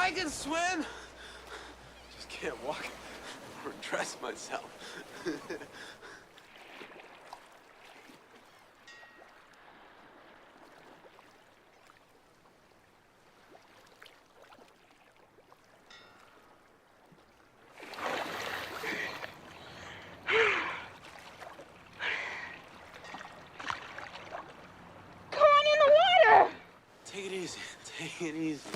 I can swim. Just can't walk or dress myself. Take it easy. Take it easy.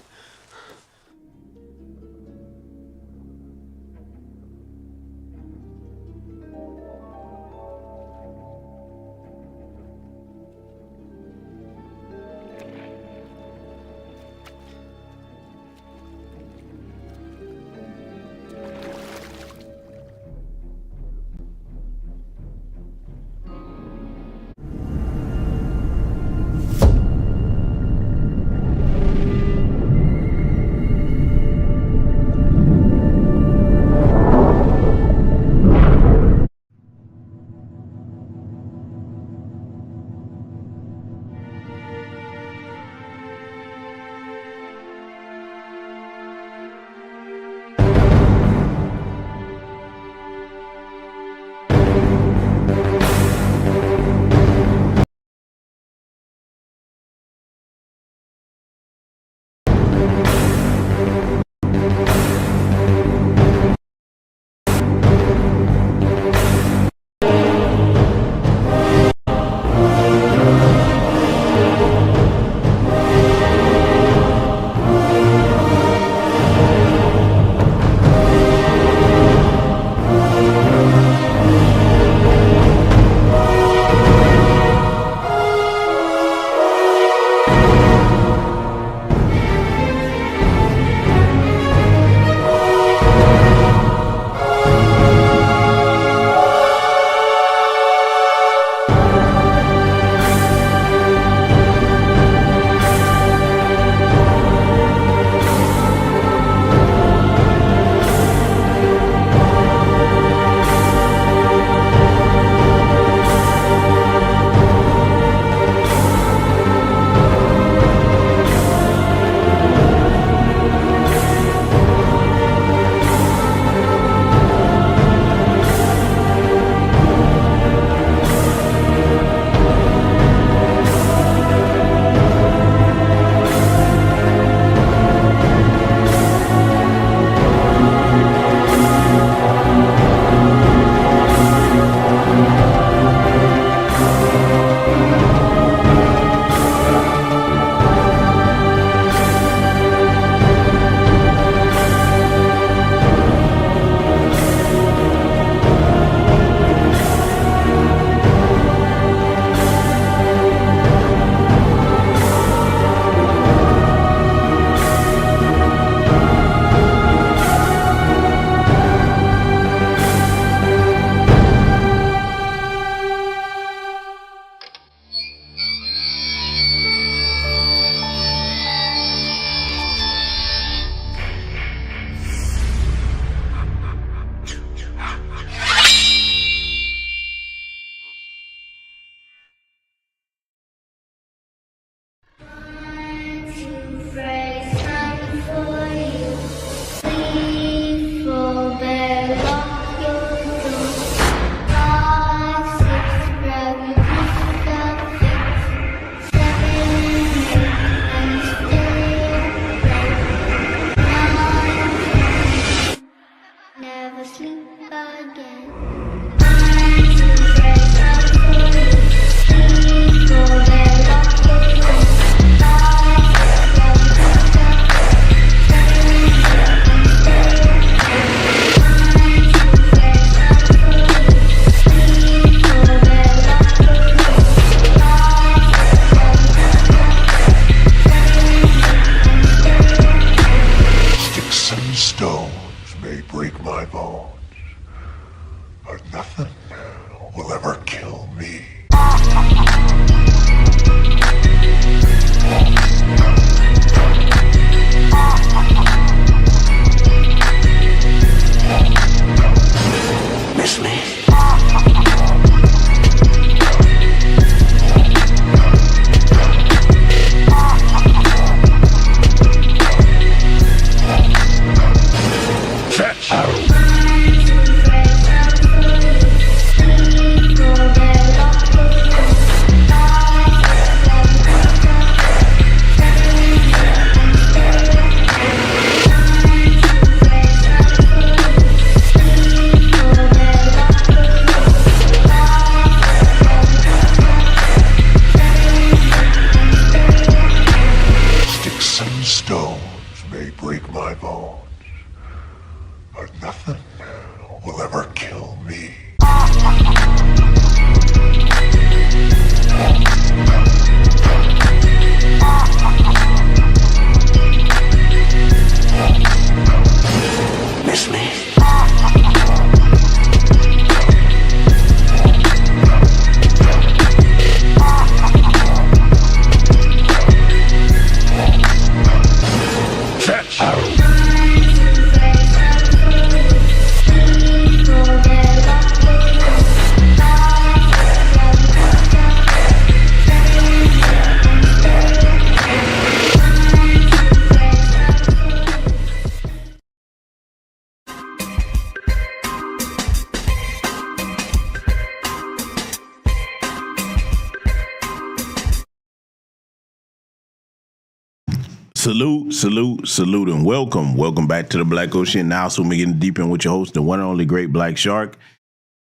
Salute, and welcome. Welcome back to the Black Ocean. Now, so we're getting deep in with your host, the one and only Great Black Shark.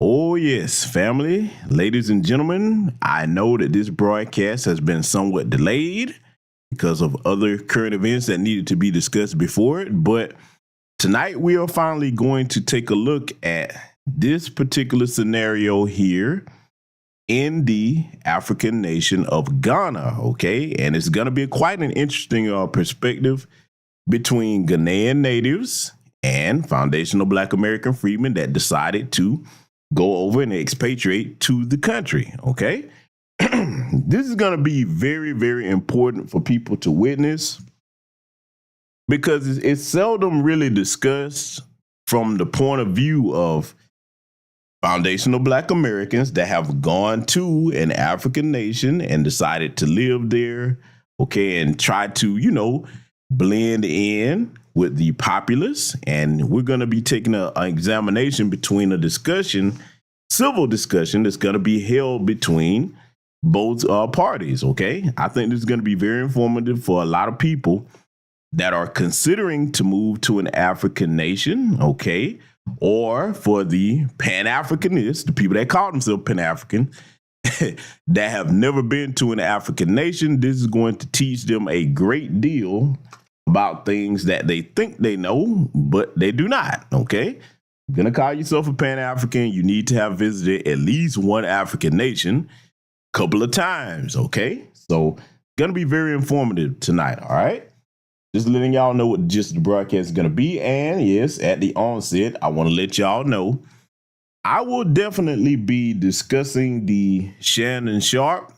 Oh, yes, family, ladies and gentlemen, I know that this broadcast has been somewhat delayed because of other current events that needed to be discussed before it. But tonight, we are finally going to take a look at this particular scenario here in the African nation of Ghana, okay? And it's going to be quite an interesting perspective between Ghanaian natives and foundational Black American freedmen that decided to go over and expatriate to the country, okay? This is going to be very, very important for people to witness because it's seldom really discussed from the point of view of foundational Black Americans that have gone to an African nation and decided to live there, okay, and try to, blend in with the populace. And we're going to be taking an examination between a civil discussion that's going to be held between both parties, okay? I think this is going to be very informative for a lot of people that are considering to move to an African nation, okay? Or for the Pan-Africanists, the people that call themselves Pan-African, that have never been to an African nation. This is going to teach them a great deal about things that they think they know, but they do not, okay? You're going to call yourself a Pan-African, you need to have visited at least one African nation a couple of times, okay? So it's going to be very informative tonight, all right? Just letting y'all know what the gist of the broadcast is going to be. And yes, at the onset, I want to let y'all know I will definitely be discussing the Shannon Sharpe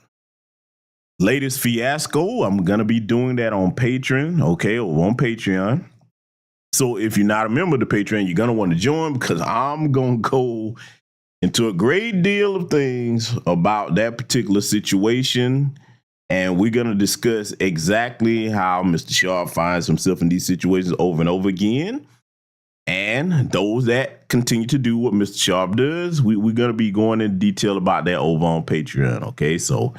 latest fiasco. I'm going to be doing that on Patreon, okay, or on Patreon. So if you're not a member of the Patreon, you're going to want to join because I'm going to go into a great deal of things about that particular situation. And we're going to discuss exactly how Mr. Sharpe finds himself in these situations over and over again. And those that continue to do what Mr. Sharpe does, we're going to be going in detail about that over on Patreon. Okay, so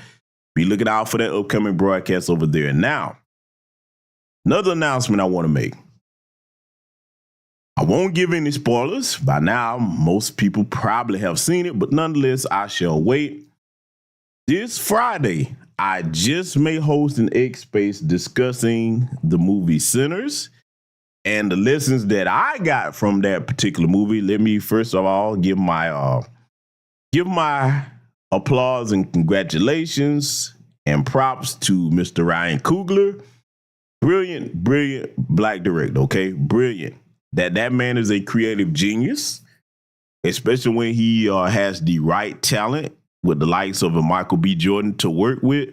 be looking out for that upcoming broadcast over there. Now, another announcement I want to make. I won't give any spoilers. By now, most people probably have seen it, but nonetheless, I shall wait. This Friday, I just may host an X Space discussing the movie Sinners and the lessons that I got from that particular movie. Let me first of all give my applause and congratulations and props to Mr. Ryan Coogler. Brilliant Black director, okay? Brilliant. That man is a creative genius, especially when he has the right talent with the likes of a Michael B. Jordan to work with.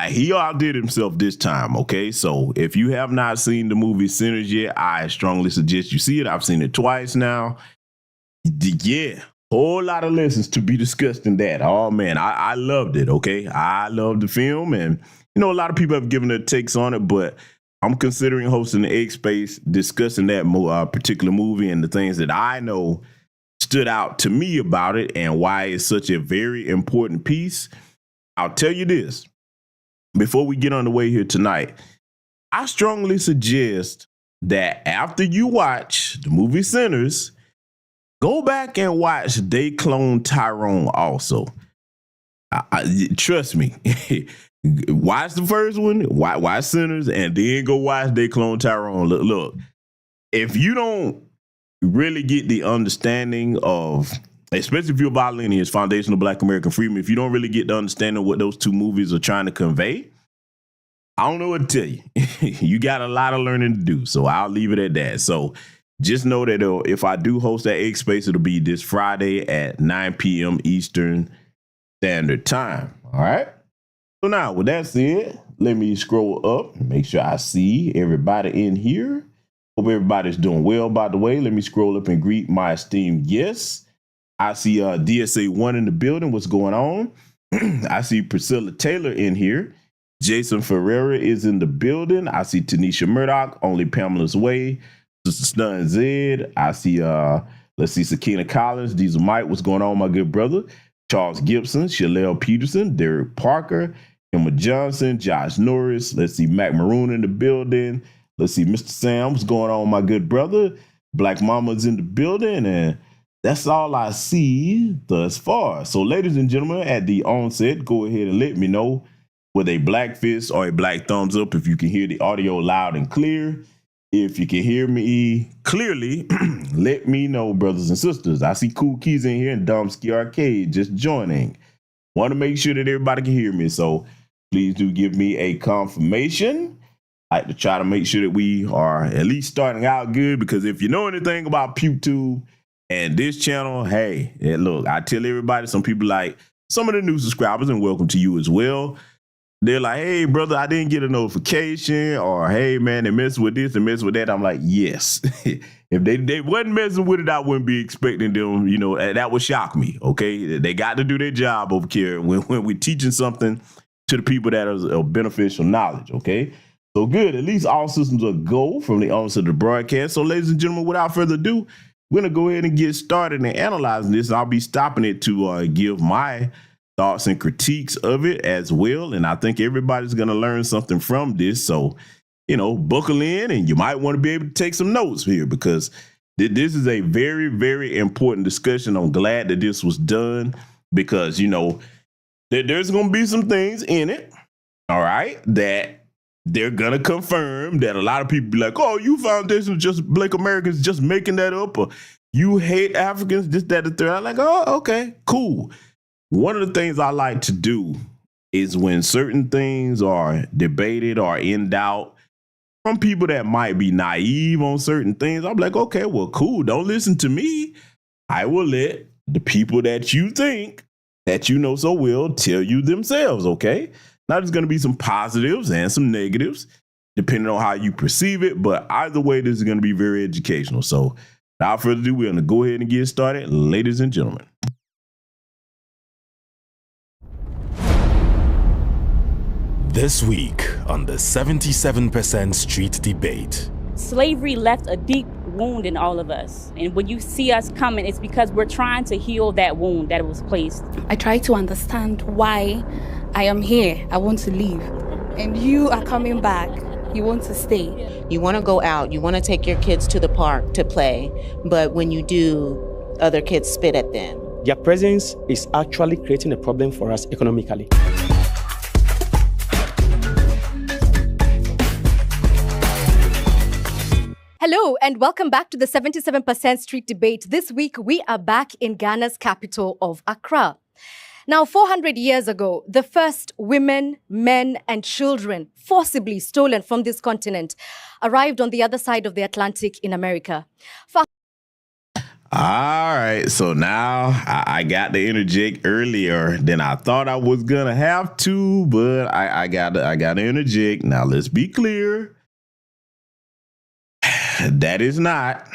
He outdid himself this time, okay? So if you have not seen the movie Sinners yet, I strongly suggest you see it. I've seen it twice now. Yeah, whole lot of lessons to be discussed in that. Oh, man, I loved it, okay? I loved the film, and, a lot of people have given their takes on it, but I'm considering hosting the X Space discussing that particular movie and the things that I know stood out to me about it and why it's such a very important piece. I'll tell you this, before we get on the way here tonight, I strongly suggest that after you watch the movie Sinners, go back and watch They Clone Tyrone also. Trust me, watch the first one, watch Sinners, and then go watch They Clone Tyrone. Look, if you don't really get the understanding of, especially if you're about lineage, foundational Black American freedom, if you don't really get the understanding of what those two movies are trying to convey, I don't know what to tell you. You got a lot of learning to do, so I'll leave it at that. So just know that if I do host that X Space, it'll be this Friday at 9 p.m. Eastern Standard Time. All right? So now, with that said, let me scroll up and make sure I see everybody in here. Hope everybody's doing well, by the way. Let me scroll up and greet my esteemed guests. I see DSA 1 in the building. What's going on? I see Priscilla Taylor in here. Jason Ferreira is in the building. I see Tanisha Murdoch, Only Pamela's Way. Sister Stun Zed. I see, let's see, Sakina Collins, Diesel Mike. What's going on, my good brother? Charles Gibson, Shalelle Peterson, Derek Parker, Emma Johnson, Josh Norris. Let's see, Mac Maroon in the building. Let's see, Mr. Sam, what's going on, my good brother? Black Mama's in the building, and that's all I see thus far. So, ladies and gentlemen, at the onset, go ahead and let me know with a black fist or a black thumbs up if you can hear the audio loud and clear. If you can hear me clearly, let me know, brothers and sisters. I see Cool Keys in here and Domsky Arcade just joining. Want to make sure that everybody can hear me, so please do give me a confirmation. I like to try to make sure that we are at least starting out good, because if you know anything about PewTube and this channel, hey, look, I tell everybody, some people like some of the new subscribers, and welcome to you as well. They're like, hey, brother, I didn't get a notification, or hey, man, they messing with this and messing with that. I'm like, yes. If they wasn't messing with it, I wouldn't be expecting them, you know, that would shock me, okay? They got to do their job over here when we're teaching something to the people that is of beneficial knowledge, okay? So good, at least all systems are go from the onset of the broadcast. So ladies and gentlemen, without further ado, we're gonna go ahead and get started and analyzing this. I'll be stopping it to give my thoughts and critiques of it as well. And I think everybody's gonna learn something from this. So, you know, buckle in, and you might want to be able to take some notes here, because this is a very, very important discussion. I'm glad that this was done, because, you know, there's going to be some things in it, all right, that they're going to confirm that a lot of people be like, oh, you foundation just Black Americans just making that up, or you hate Africans, this, that, the third. I'm like, oh, okay, cool. One of the things I like to do is when certain things are debated or in doubt from people that might be naive on certain things, I'm like, okay, well, cool. Don't listen to me. I will let the people that you think that you know so well tell you themselves, okay? Now, there's going to be some positives and some negatives, depending on how you perceive it. But either way, this is going to be very educational. So without further ado, we're going to go ahead and get started, ladies and gentlemen. This week on the 77% Street Debate. Slavery left a deep wound in all of us. And when you see us coming, it's because we're trying to heal that wound that was placed. I try to understand why I am here. I want to leave. And you are coming back. You want to stay. You want to go out. You want to take your kids to the park to play. But when you do, other kids spit at them. Their presence is actually creating a problem for us economically. Hello and welcome back to the 77% Street Debate. This week we are back in Ghana's capital of Accra. Now, 400 years ago, the first women, men and children forcibly stolen from this continent arrived on the other side of the Atlantic in America. All right, so now I got to interject earlier than I thought I was gonna have to, but I gotta interject. Now, let's be clear. That is not,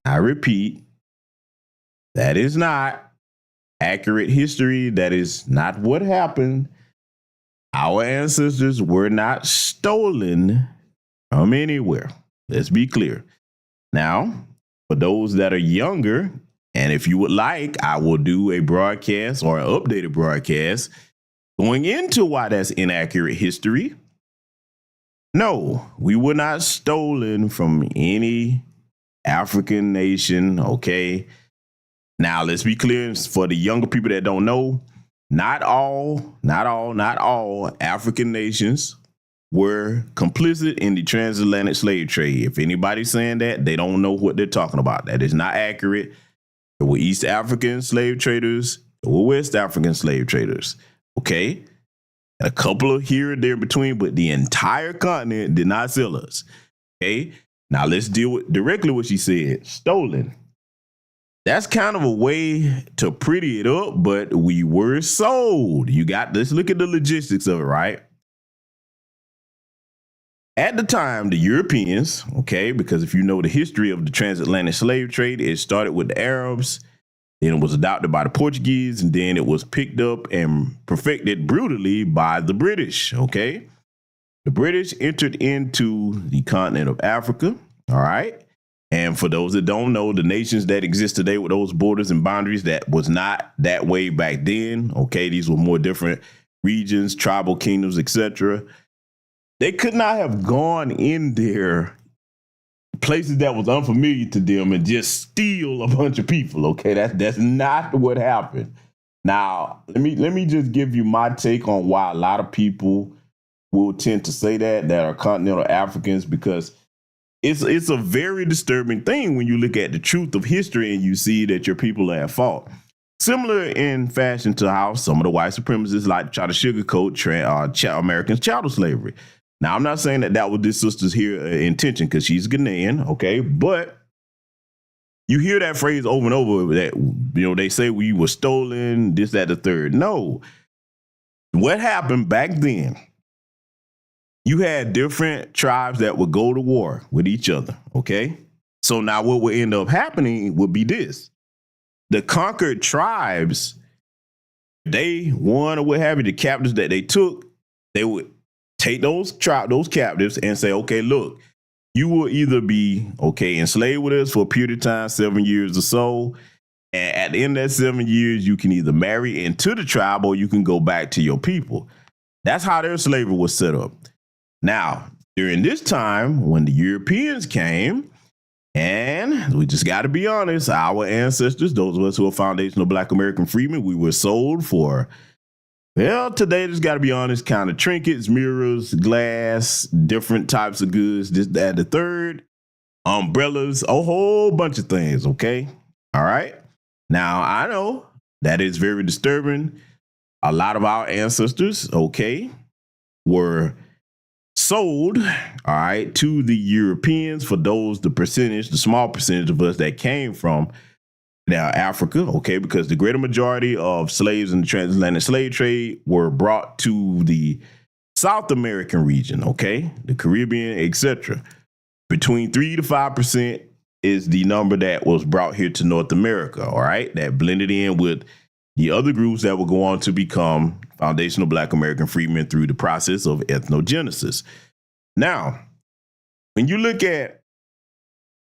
I repeat, that is not accurate history. That is not what happened. Our ancestors were not stolen from anywhere. Let's be clear. Now, for those that are younger, and if you would like, I will do a broadcast or an updated broadcast going into why that's inaccurate history. No, we were not stolen from any African nation, okay? Now, let's be clear for the younger people that don't know, not all African nations were complicit in the transatlantic slave trade. If anybody's saying that, they don't know what they're talking about. That is not accurate. There were East African slave traders, there were West African slave traders, okay? A couple of here and there between, but the entire continent did not sell us. Okay, now let's deal with directly what she said. Stolen. That's kind of a way to pretty it up, but we were sold. Let's look at the logistics of it, right? At the time, the Europeans, okay, because if you know the history of the transatlantic slave trade, it started with the Arabs. Then it was adopted by the Portuguese, and then it was picked up and perfected brutally by the British, okay? The British entered into the continent of Africa, all right? And for those that don't know, the nations that exist today with those borders and boundaries, that was not that way back then, okay? These were more different regions, tribal kingdoms, etc. They could not have gone in there places that was unfamiliar to them and just steal a bunch of people. Okay, that's not what happened. Now, let me just give you my take on why a lot of people will tend to say that are continental Africans, because it's a very disturbing thing when you look at the truth of history and you see that your people are at fault. Similar in fashion to how some of the white supremacists like to try to sugarcoat Americans' chattel slavery. Now, I'm not saying that was this sister's here intention, because she's Ghanaian, okay? But you hear that phrase over and over that, they say we were stolen, this, that, the third. No. What happened back then, you had different tribes that would go to war with each other, okay? So now what would end up happening would be this. The conquered tribes, they won or what have you, the captives that they took, they would take those captives and say, okay, look, you will either be, enslaved with us for a period of time, 7 years or so. And at the end of that 7 years, you can either marry into the tribe or you can go back to your people. That's how their slavery was set up. Now, during this time, when the Europeans came, and we just got to be honest, our ancestors, those of us who are foundational Black American freedmen, we were sold for, well, today, just got to be honest, kind of trinkets, mirrors, glass, different types of goods, this, that, the third, umbrellas, a whole bunch of things, okay? All right? Now, I know that is very disturbing. A lot of our ancestors, were sold, all right, to the Europeans. For those, the small percentage of us that came from now Africa, okay, because the greater majority of slaves in the transatlantic slave trade were brought to the South American region, okay, the Caribbean, etc. Between 3 to 5% is the number that was brought here to North America, all right, that blended in with the other groups that would go on to become foundational Black American freedmen through the process of ethnogenesis. Now, when you look at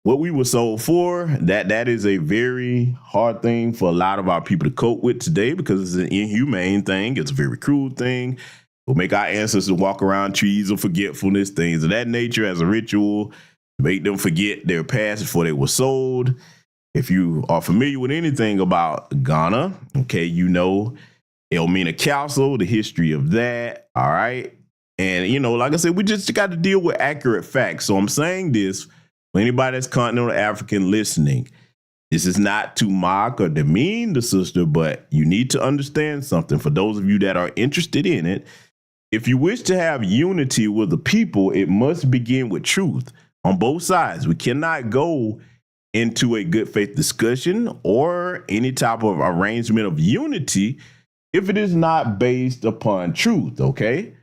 what we were sold for, that is a very hard thing for a lot of our people to cope with today, because it's an inhumane thing. It's a very cruel thing. We'll make our ancestors walk around trees of forgetfulness, things of that nature as a ritual, to make them forget their past before they were sold. If you are familiar with anything about Ghana, you know Elmina Council, the history of that, all right? And, like I said, we just got to deal with accurate facts. So I'm saying this, for anybody that's continental African listening, this is not to mock or demean the sister, but you need to understand something. For those of you that are interested in it, if you wish to have unity with the people, it must begin with truth on both sides. We cannot go into a good faith discussion or any type of arrangement of unity if it is not based upon truth, okay?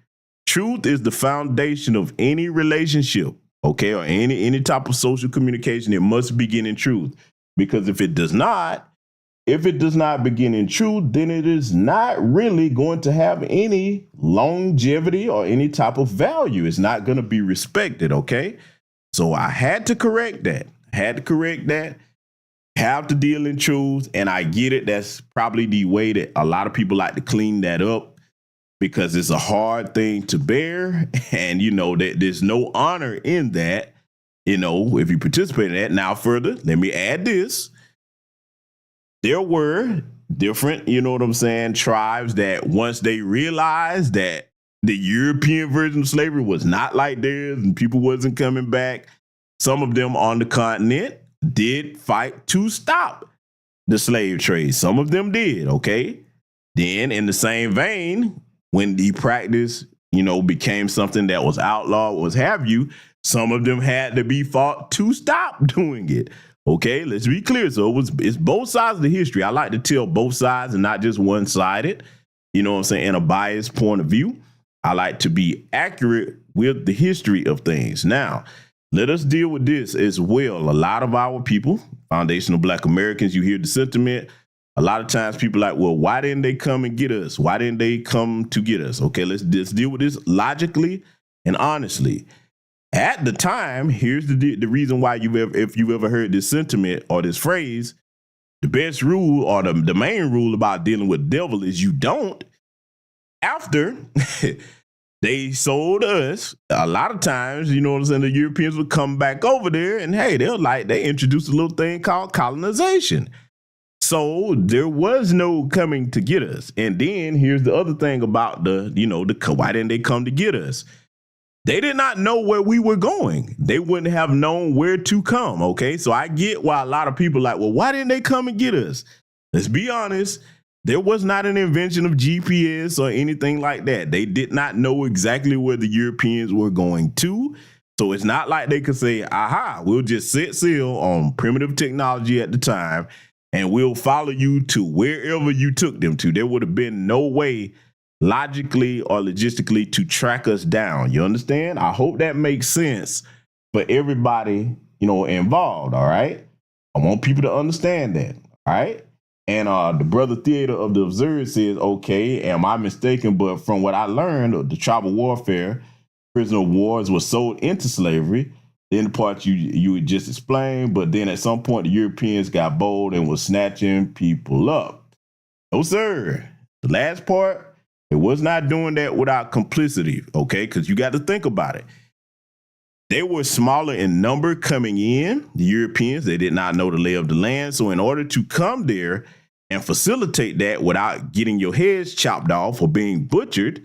Truth is the foundation of any relationship. Or any type of social communication. It must begin in truth, because if it does not begin in truth, then it is not really going to have any longevity or any type of value. It's not going to be respected, okay? So I had to correct that. Have to deal in truth, and I get it. That's probably the way that a lot of people like to clean that up, because it's a hard thing to bear, and that there's no honor in that, if you participate in that. Now, further, let me add this. There were different, tribes that once they realized that the European version of slavery was not like theirs and people wasn't coming back, some of them on the continent did fight to stop the slave trade. Some of them did, Then in the same vein, when the practice, became something that was outlawed, what have you, some of them had to be fought to stop doing it. Okay, let's be clear. So it's both sides of the history. I like to tell both sides and not just one-sided, in a biased point of view. I like to be accurate with the history of things. Now, let us deal with this as well. A lot of our people, foundational Black Americans, you hear the sentiment. A lot of times people are like, well, why didn't they come and get us? Why didn't they come to get us? Okay, let's just deal with this logically and honestly. At the time, here's the reason why if you've ever heard this sentiment or this phrase, the best rule or the main rule about dealing with the devil is you don't After they sold us, a lot of times, you know what I'm saying, the Europeans would come back over there and hey, they introduced a little thing called colonization. So there was no coming to get us. And then here's the other thing about why didn't they come to get us? They did not know where we were going. They wouldn't have known where to come, okay? So I get why a lot of people are like, well, why didn't they come and get us? Let's be honest. There was not an invention of GPS or anything like that. They did not know exactly where the Europeans were going to. So it's not like they could say, aha, we'll just set sail on primitive technology at the time and we'll follow you to wherever you took them to. There would have been no way logically or logistically to track us down. You understand? I hope that makes sense for everybody, involved. All right. I want people to understand that. All right. And the brother Theater of the Observer says, okay, am I mistaken? But from what I learned, the tribal warfare, prisoner of wars was sold into slavery. Then the part you would just explain, but then at some point the Europeans got bold and was snatching people up. No, sir. The last part, it was not doing that without complicity, okay? Because you got to think about it. They were smaller in number coming in, the Europeans. They did not know the lay of the land. So in order to come there and facilitate that without getting your heads chopped off or being butchered,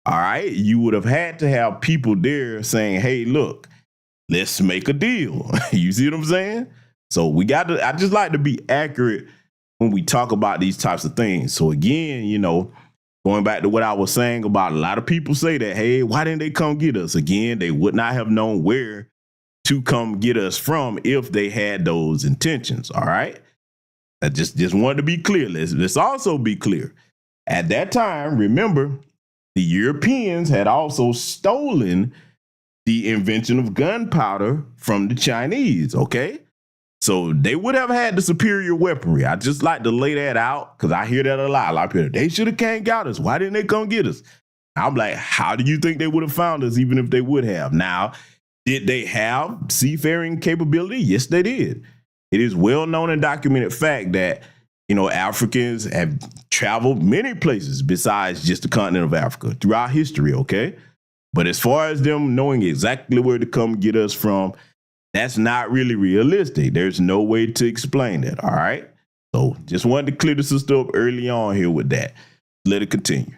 all right, you would have had to have people there saying, hey, look, let's make a deal. You see what I'm saying? So I just like to be accurate when we talk about these types of things. So again, going back to what I was saying about a lot of people say that, hey, why didn't they come get us? Again, they would not have known where to come get us from if they had those intentions. All right. I just wanted to be clear. Let's also be clear. At that time, remember, the Europeans had also stolen the invention of gunpowder from the Chinese, okay? So they would have had the superior weaponry. I just like to lay that out because I hear that a lot. A lot of people, they should have came and got us. Why didn't they come get us? I'm like, how do you think they would have found us even if they would have? Now, did they have seafaring capability? Yes, they did. It is well known and documented fact that, Africans have traveled many places besides just the continent of Africa throughout history, okay? But as far as them knowing exactly where to come get us from, that's not really realistic. There's no way to explain that, all right? So just wanted to clear the sister up early on here with that. Let it continue.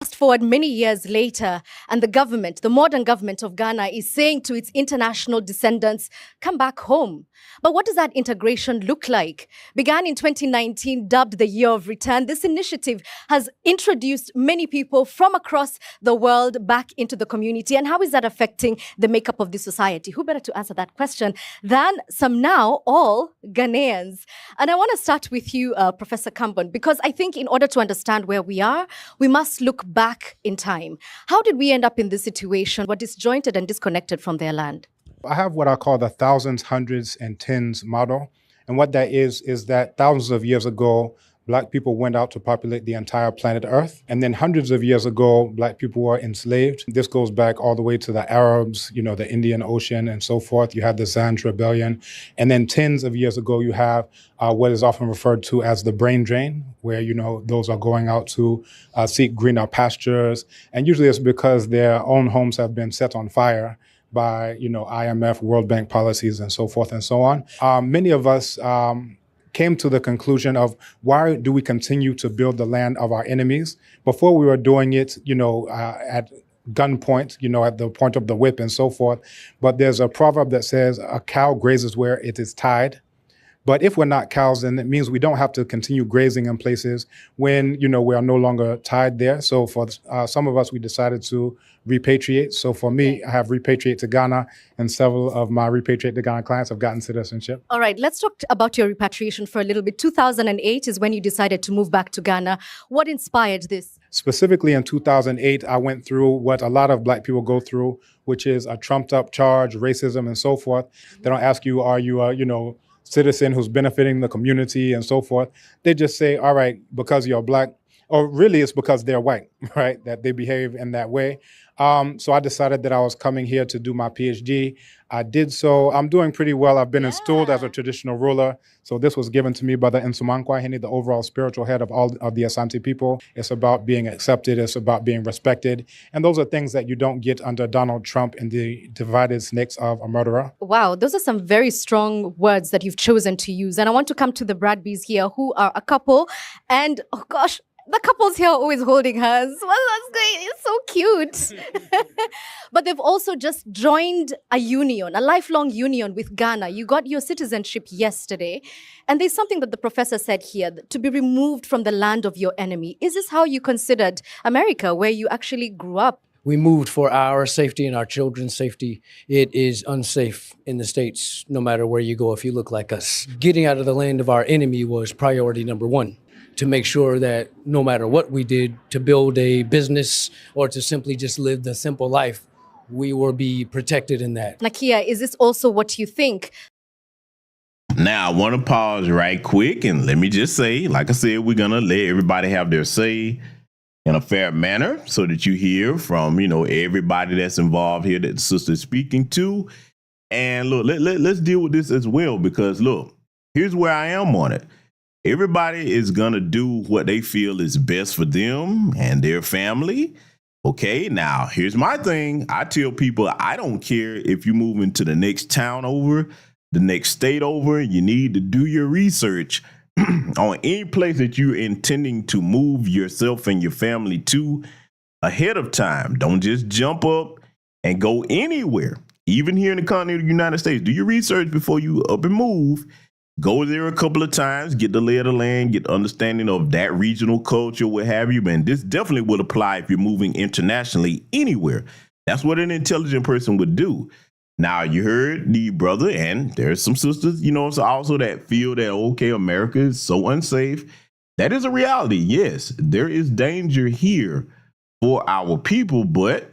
Fast forward many years later, and the modern government of Ghana is saying to its international descendants, come back home. But what does that integration look like? Began in 2019, dubbed the Year of Return, this initiative has introduced many people from across the world back into the community. And how is that affecting the makeup of the society? Who better to answer that question than some now all Ghanaians? And I want to start with you, Professor Kambon, because I think in order to understand where we are, we must look back in time. How did we end up in this situation? We're disjointed and disconnected from their land. I have what I call the thousands, hundreds, and tens model. And what that is that thousands of years ago, Black people went out to populate the entire planet Earth. And then hundreds of years ago, Black people were enslaved. This goes back all the way to the Arabs, the Indian Ocean and so forth. You had the Zanj Rebellion. And then tens of years ago, you have what is often referred to as the brain drain, where, those are going out to seek greener pastures. And usually it's because their own homes have been set on fire by, IMF, World Bank policies and so forth and so on. Many of us came to the conclusion of why do we continue to build the land of our enemies? Before we were doing it, at gunpoint, at the point of the whip and so forth. But there's a proverb that says a cow grazes where it is tied. But if we're not cows, then it means we don't have to continue grazing in places when, we are no longer tied there. So for some of us, we decided to repatriate. So for me, I have repatriated to Ghana, and several of my repatriate to Ghana clients have gotten citizenship. All right, let's talk about your repatriation for a little bit. 2008 is when you decided to move back to Ghana. What inspired this? Specifically in 2008, I went through what a lot of Black people go through, which is a trumped up charge, racism and so forth. They don't ask you, are you a, citizen who's benefiting the community and so forth. They just say, all right, because you're Black, or really it's because they're white, right? That they behave in that way. So I decided that I was coming here to do my PhD. I did so. I'm doing pretty well. I've been installed as a traditional ruler. So this was given to me by the Nsumankwa Hene, the overall spiritual head of all of the Asante people. It's about being accepted. It's about being respected. And those are things that you don't get under Donald Trump and the divided snakes of a murderer. Wow, those are some very strong words that you've chosen to use. And I want to come to the Bradbys here, who are a couple. And oh gosh, the couples here are always holding hands. Well, that's great. It's so cute. But they've also just joined a union, a lifelong union with Ghana. You got your citizenship yesterday. And there's something that the professor said here, to be removed from the land of your enemy. Is this how you considered America, where you actually grew up? We moved for our safety and our children's safety. It is unsafe in the States, no matter where you go, if you look like us. Getting out of the land of our enemy was priority number one, to make sure that no matter what we did, to build a business or to simply just live the simple life, we will be protected in that. Nakia, is this also what you think? Now, I want to pause right quick and let me just say, like I said, we're going to let everybody have their say in a fair manner so that you hear from, everybody that's involved here that the sister is speaking to. And look, let's deal with this as well, because look, here's where I am on it. Everybody is going to do what they feel is best for them and their family. Okay, now here's my thing. I tell people, I don't care if you move into the next town over, the next state over, you need to do your research on any place that you're intending to move yourself and your family to ahead of time. Don't just jump up and go anywhere. Even here in the continental United States, do your research before you up and move. Go there a couple of times, get the lay of the land, get understanding of that regional culture, what have you. And this definitely would apply if you're moving internationally anywhere. That's what an intelligent person would do. Now, you heard the brother, and there's some sisters, also that feel that, okay, America is so unsafe. That is a reality. Yes, there is danger here for our people, but,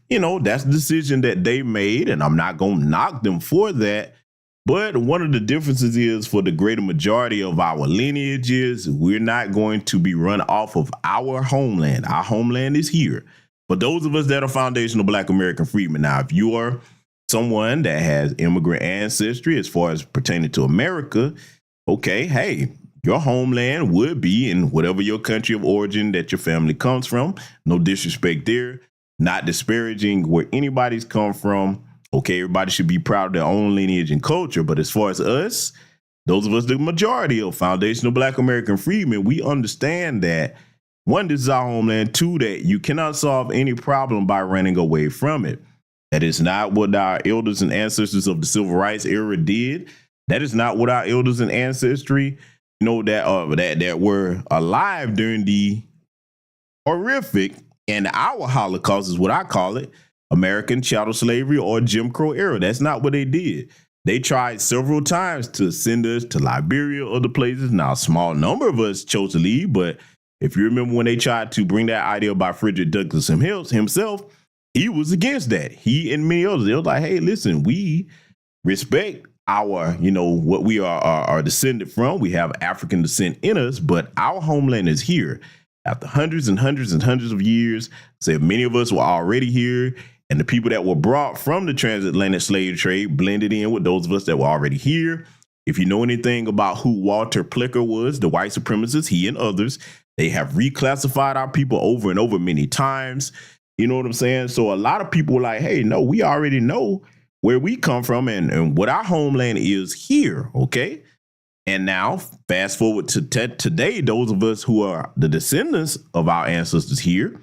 that's the decision that they made, and I'm not going to knock them for that. But one of the differences is, for the greater majority of our lineages, we're not going to be run off of our homeland. Our homeland is here. For those of us that are foundational Black American freedmen, now, if you are someone that has immigrant ancestry as far as pertaining to America, okay, hey, your homeland would be in whatever your country of origin that your family comes from. No disrespect there, not disparaging where anybody's come from. Okay, everybody should be proud of their own lineage and culture. But as far as us, those of us, the majority of foundational Black American freedmen, we understand that, one, this is our homeland. Two, that you cannot solve any problem by running away from it. That is not what our elders and ancestors of the civil rights era did. That is not what our elders and ancestry, that were alive during the horrific, and our Holocaust is what I call it, American chattel slavery or Jim Crow era. That's not what they did. They tried several times to send us to Liberia or other places. Now, a small number of us chose to leave, but if you remember when they tried to bring that idea by Frederick Douglass himself, he was against that. He and many others, they were like, hey, listen, we respect our, what we are descended from. We have African descent in us, but our homeland is here. After hundreds and hundreds and hundreds of years, many of us were already here. And the people that were brought from the transatlantic slave trade blended in with those of us that were already here. If you know anything about who Walter Plicker was, the white supremacist, he and others, they have reclassified our people over and over many times. You know what I'm saying? So a lot of people were like, hey, no, we already know where we come from and what our homeland is here. Okay. And now fast forward to today, those of us who are the descendants of our ancestors here,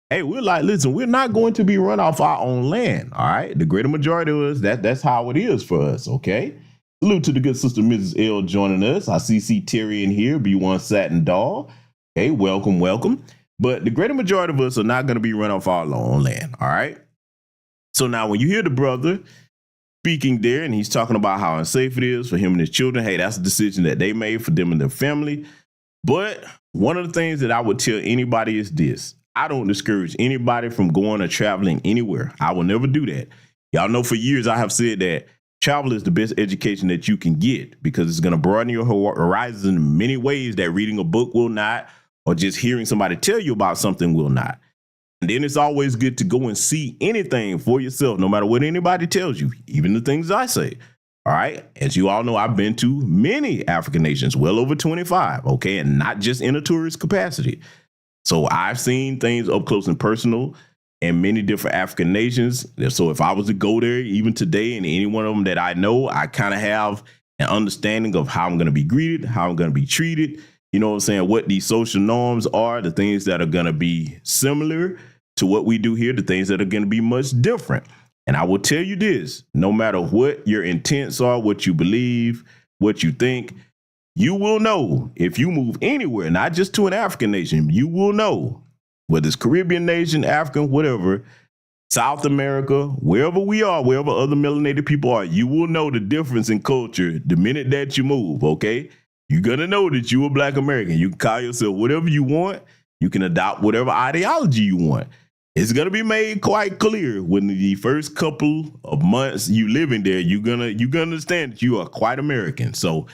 hey, we're like, listen, we're not going to be run off our own land. All right. The greater majority of us, that's how it is for us. OK. Salute to the good sister, Mrs. L, joining us. I see Terry in here, B1 Satin Doll. Hey, welcome, welcome. But the greater majority of us are not going to be run off our own land. All right. So now when you hear the brother speaking there and he's talking about how unsafe it is for him and his children, hey, that's a decision that they made for them and their family. But one of the things that I would tell anybody is this. I don't discourage anybody from going or traveling anywhere. I will never do that. Y'all know for years I have said that travel is the best education that you can get because it's going to broaden your horizons in many ways that reading a book will not, or just hearing somebody tell you about something will not. And then it's always good to go and see anything for yourself, no matter what anybody tells you, even the things I say. All right. As you all know, I've been to many African nations, well over 25. OK, and not just in a tourist capacity. So I've seen things up close and personal in many different African nations. So if I was to go there even today and any one of them that I know, I kind of have an understanding of how I'm going to be greeted, how I'm going to be treated. You know what I'm saying? What these social norms are, the things that are going to be similar to what we do here, the things that are going to be much different. And I will tell you this, no matter what your intents are, what you believe, what you think, you will know if you move anywhere, not just to an African nation, you will know whether it's Caribbean nation, African, whatever, South America, wherever we are, wherever other melanated people are, you will know the difference in culture the minute that you move, okay? You're going to know that you're a Black American. You can call yourself whatever you want. You can adopt whatever ideology you want. It's going to be made quite clear when the first couple of months you living there, you're gonna understand that you are quite American. So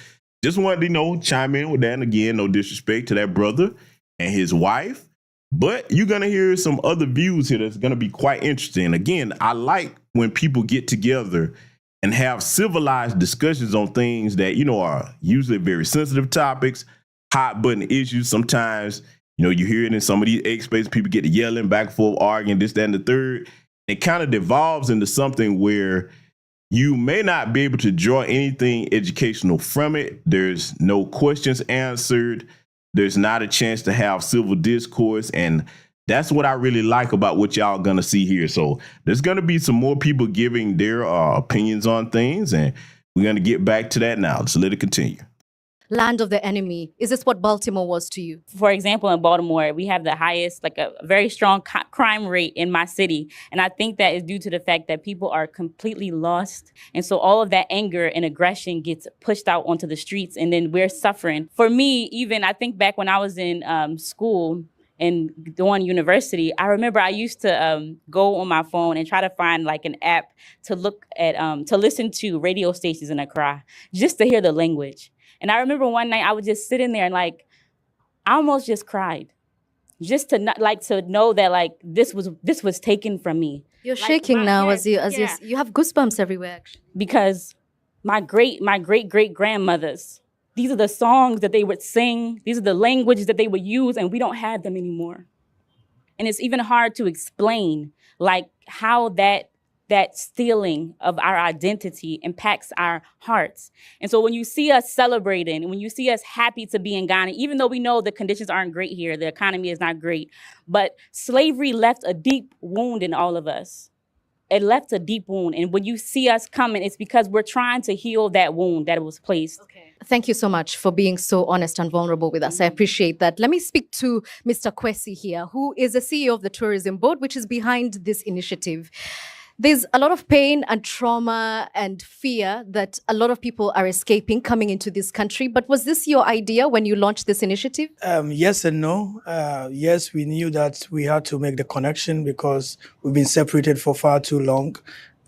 just wanted to, chime in with that. And again, no disrespect to that brother and his wife, but you're going to hear some other views here that's going to be quite interesting. Again, I like when people get together and have civilized discussions on things that, are usually very sensitive topics, hot button issues. Sometimes, you hear it in some of these expats, people get to yelling, back and forth, arguing, this, that, and the third. It kind of devolves into something where you may not be able to draw anything educational from it. There's no questions answered. There's not a chance to have civil discourse. And that's what I really like about what y'all going to see here. So there's going to be some more people giving their opinions on things. And we're going to get back to that now. So let it continue. Land of the enemy. Is this what Baltimore was to you? For example, in Baltimore, we have the highest, a very strong crime rate in my city. And I think that is due to the fact that people are completely lost. And so all of that anger and aggression gets pushed out onto the streets, and then we're suffering. For me, even I think back when I was in school and going university, I remember I used to go on my phone and try to find an app to look at, to listen to radio stations in Accra, just to hear the language. And I remember one night I was just sitting there and I almost just cried, just to not to know that this was taken from me. You're shaking now as you have goosebumps everywhere. Actually, because my great grandmothers, these are the songs that they would sing. These are the languages that they would use, and we don't have them anymore. And it's even hard to explain how that stealing of our identity impacts our hearts. And so when you see us celebrating, and when you see us happy to be in Ghana, even though we know the conditions aren't great here, the economy is not great, but slavery left a deep wound in all of us. It left a deep wound. And when you see us coming, it's because we're trying to heal that wound that was placed. Okay. Thank you so much for being so honest and vulnerable with us. I appreciate that. Let me speak to Mr. Kwesi here, who is the CEO of the Tourism Board, which is behind this initiative. There's a lot of pain and trauma and fear that a lot of people are escaping coming into this country. But was this your idea when you launched this initiative? Yes and no. Yes, we knew that we had to make the connection because we've been separated for far too long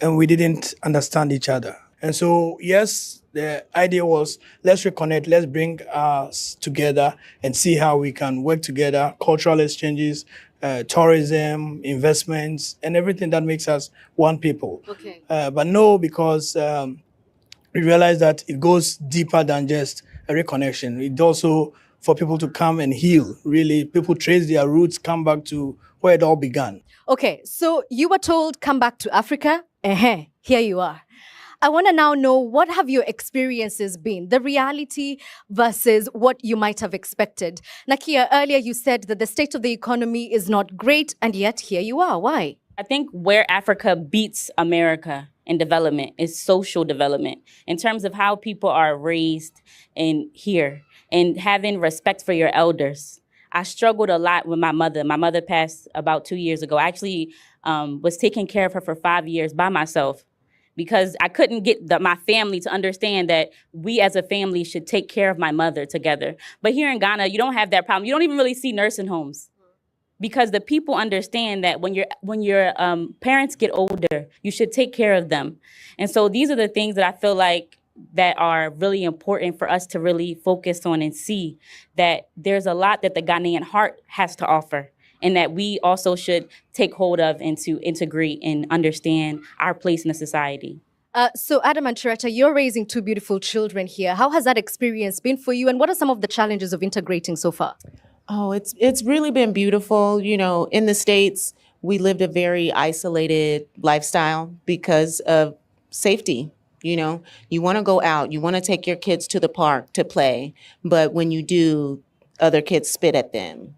and we didn't understand each other. And so, yes, the idea was, let's reconnect, let's bring us together and see how we can work together, cultural exchanges, tourism, investments, and everything that makes us one people. Okay. But no, because we realized that it goes deeper than just a reconnection. It also for people to come and heal. Really, people trace their roots, come back to where it all began. Okay, so you were told, come back to Africa. Here you are. I want to now know, what have your experiences been, the reality versus what you might have expected? Nakia, earlier you said that the state of the economy is not great, and yet here you are. Why? I think where Africa beats America in development is social development, in terms of how people are raised in here and having respect for your elders. I struggled a lot with my mother. My mother passed about 2 years ago. I actually was taking care of her for 5 years by myself, because I couldn't get my family to understand that we as a family should take care of my mother together. But here in Ghana, you don't have that problem. You don't even really see nursing homes, because the people understand that when your parents get older, you should take care of them. And so these are the things that I feel like that are really important for us to really focus on and see that there's a lot that the Ghanaian heart has to offer, and that we also should take hold of and to integrate and understand our place in the society. So Adam and Chiretta, you're raising two beautiful children here. How has that experience been for you, and what are some of the challenges of integrating so far? Oh, it's really been beautiful. You know, in the States, we lived a very isolated lifestyle because of safety. You know, you want to go out, you want to take your kids to the park to play, but when you do, other kids spit at them.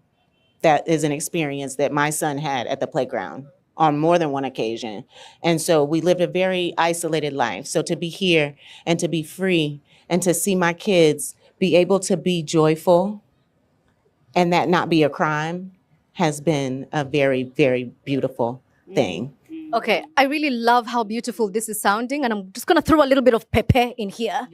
That is an experience that my son had at the playground on more than one occasion. And so we lived a very isolated life. So to be here and to be free and to see my kids be able to be joyful and that not be a crime has been a very, very beautiful thing. Okay, I really love how beautiful this is sounding, and I'm just going to throw a little bit of pepe in here.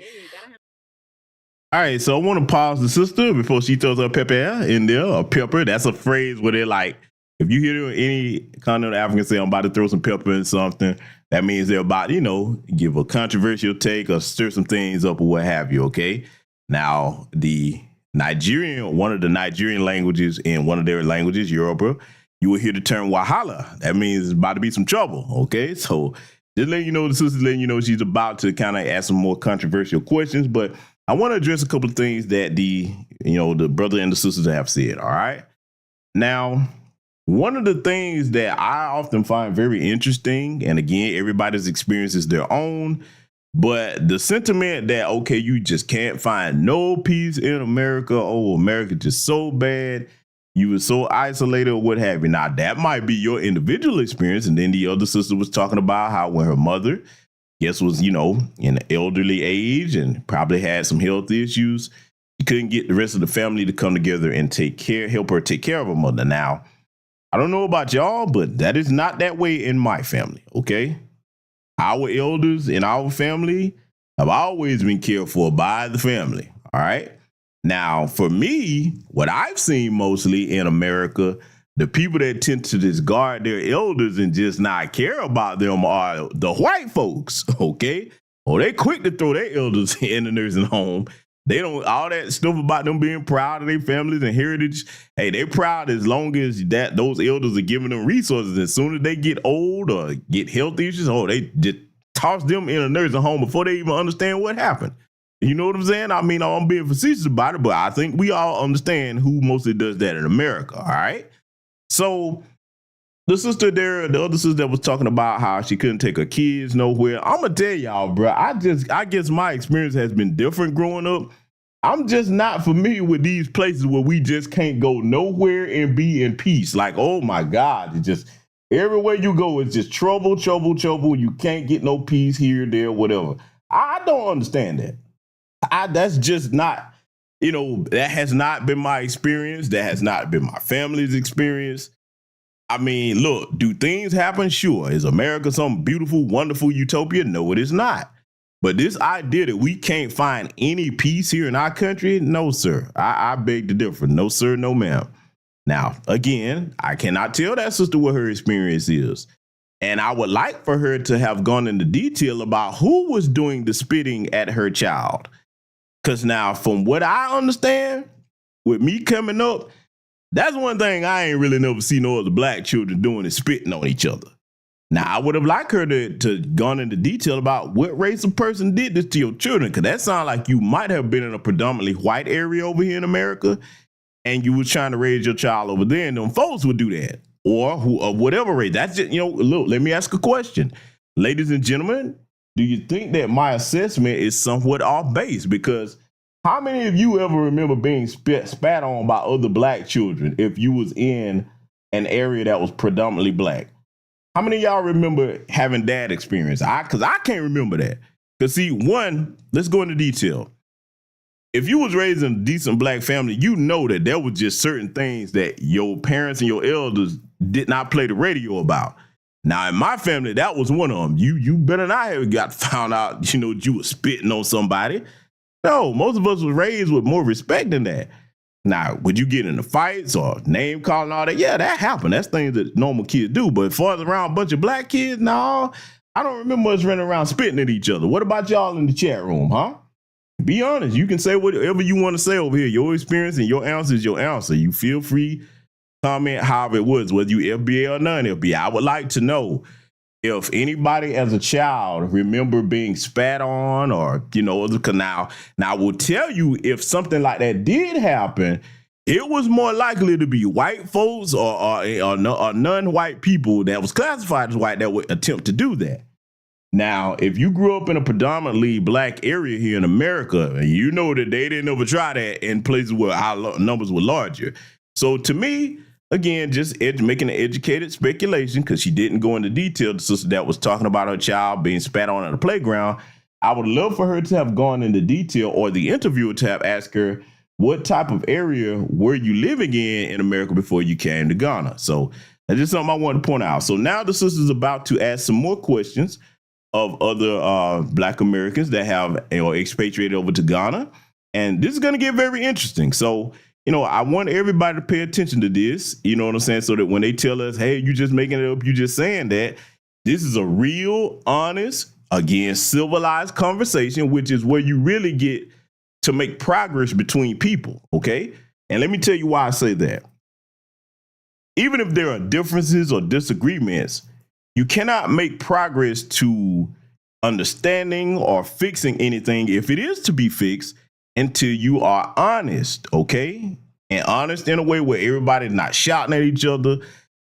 All right, so I want to pause the sister before she throws her pepper in there, or pepper. That's a phrase where they're like, if you hear any continental African say, I'm about to throw some pepper in something, that means they're about, you know, give a controversial take or stir some things up or what have you, okay? Now, the Nigerian, one of the Nigerian languages in one of their languages, Yoruba, you will hear the term wahala. That means it's about to be some trouble, okay? So just letting you know, the sister's letting you know she's about to kind of ask some more controversial questions, but I want to address a couple of things that the brother and the sisters have said, all right? Now, one of the things that I often find very interesting, and again, everybody's experience is their own, but the sentiment that, okay, you just can't find no peace in America, oh, America just so bad, you were so isolated or what have you. Now, that might be your individual experience, and then the other sister was talking about how when her mother, was, you know, in an elderly age and probably had some health issues, she couldn't get the rest of the family to come together and help her take care of her mother. Now, I don't know about y'all, but that is not that way in my family, okay? Our elders in our family have always been cared for by the family, all right? Now, for me, what I've seen mostly in America, the people that tend to discard their elders and just not care about them are the white folks, okay? Oh, they quick to throw their elders in the nursing home. They don't, all that stuff about them being proud of their families and heritage. Hey, they're proud as long as that those elders are giving them resources. As soon as they get old or get health issues, oh, they just toss them in a nursing home before they even understand what happened. You know what I'm saying? I mean, I'm being facetious about it, but I think we all understand who mostly does that in America, all right? So the sister there, the other sister that was talking about how she couldn't take her kids nowhere. I'm going to tell y'all, bro, I guess my experience has been different growing up. I'm just not familiar with these places where we just can't go nowhere and be in peace. Like, oh my God, it's just everywhere you go, it's just trouble, trouble, trouble. You can't get no peace here, there, whatever. I don't understand that. That's just not, you know, that has not been my experience. That has not been my family's experience. I mean, look, do things happen? Sure. Is America some beautiful, wonderful utopia? No, it is not. But this idea that we can't find any peace here in our country, no, sir. I beg to differ. No, sir, no, ma'am. Now, again, I cannot tell that sister what her experience is. And I would like for her to have gone into detail about who was doing the spitting at her child. Because now, from what I understand, with me coming up, that's one thing I ain't really never seen no other black children doing is spitting on each other. Now, I would have liked her to gone into detail about what race of person did this to your children, because that sounds like you might have been in a predominantly white area over here in America, and you was trying to raise your child over there, and them folks would do that. Or who, of whatever race. That's just, you know, look, let me ask a question. Ladies and gentlemen, do you think that my assessment is somewhat off base? Because how many of you ever remember being spat on by other black children if you was in an area that was predominantly black? How many of y'all remember having that experience? Because I can't remember that. Because see, one, let's go into detail. If you was raised in a decent black family, you know that there was just certain things that your parents and your elders did not play the radio about. Now, in my family, that was one of them. You better not have got found out, you know, you was spitting on somebody. No, most of us was raised with more respect than that. Now, would you get into fights or name calling, all that? Yeah, that happened. That's things that normal kids do. But as far as around a bunch of black kids, no, I don't remember us running around spitting at each other. What about y'all in the chat room, huh? Be honest. You can say whatever you want to say over here. Your experience and your answer is your answer. You feel free to comment however it was, whether you FBA or non-FBA. I would like to know if anybody as a child remember being spat on or, now I will tell you if something like that did happen, it was more likely to be white folks or non-white people that was classified as white that would attempt to do that. Now, if you grew up in a predominantly black area here in America, you know that they didn't ever try that in places where our numbers were larger. So to me, again, just making an educated speculation, because she didn't go into detail, the sister that was talking about her child being spat on at the playground, I would love for her to have gone into detail, or the interviewer to have asked her, what type of area were you living in America before you came to Ghana? So that's just something I want to point out. So now the sister's about to ask some more questions of other Black Americans that have expatriated over to Ghana. And this is going to get very interesting. So, I want everybody to pay attention to this, you know what I'm saying? So that when they tell us, hey, you just making it up, you just saying that, this is a real, honest, again, civilized conversation, which is where you really get to make progress between people, okay? And let me tell you why I say that. Even if there are differences or disagreements, you cannot make progress to understanding or fixing anything, if it is to be fixed, until you are honest, okay? And honest in a way where everybody's not shouting at each other,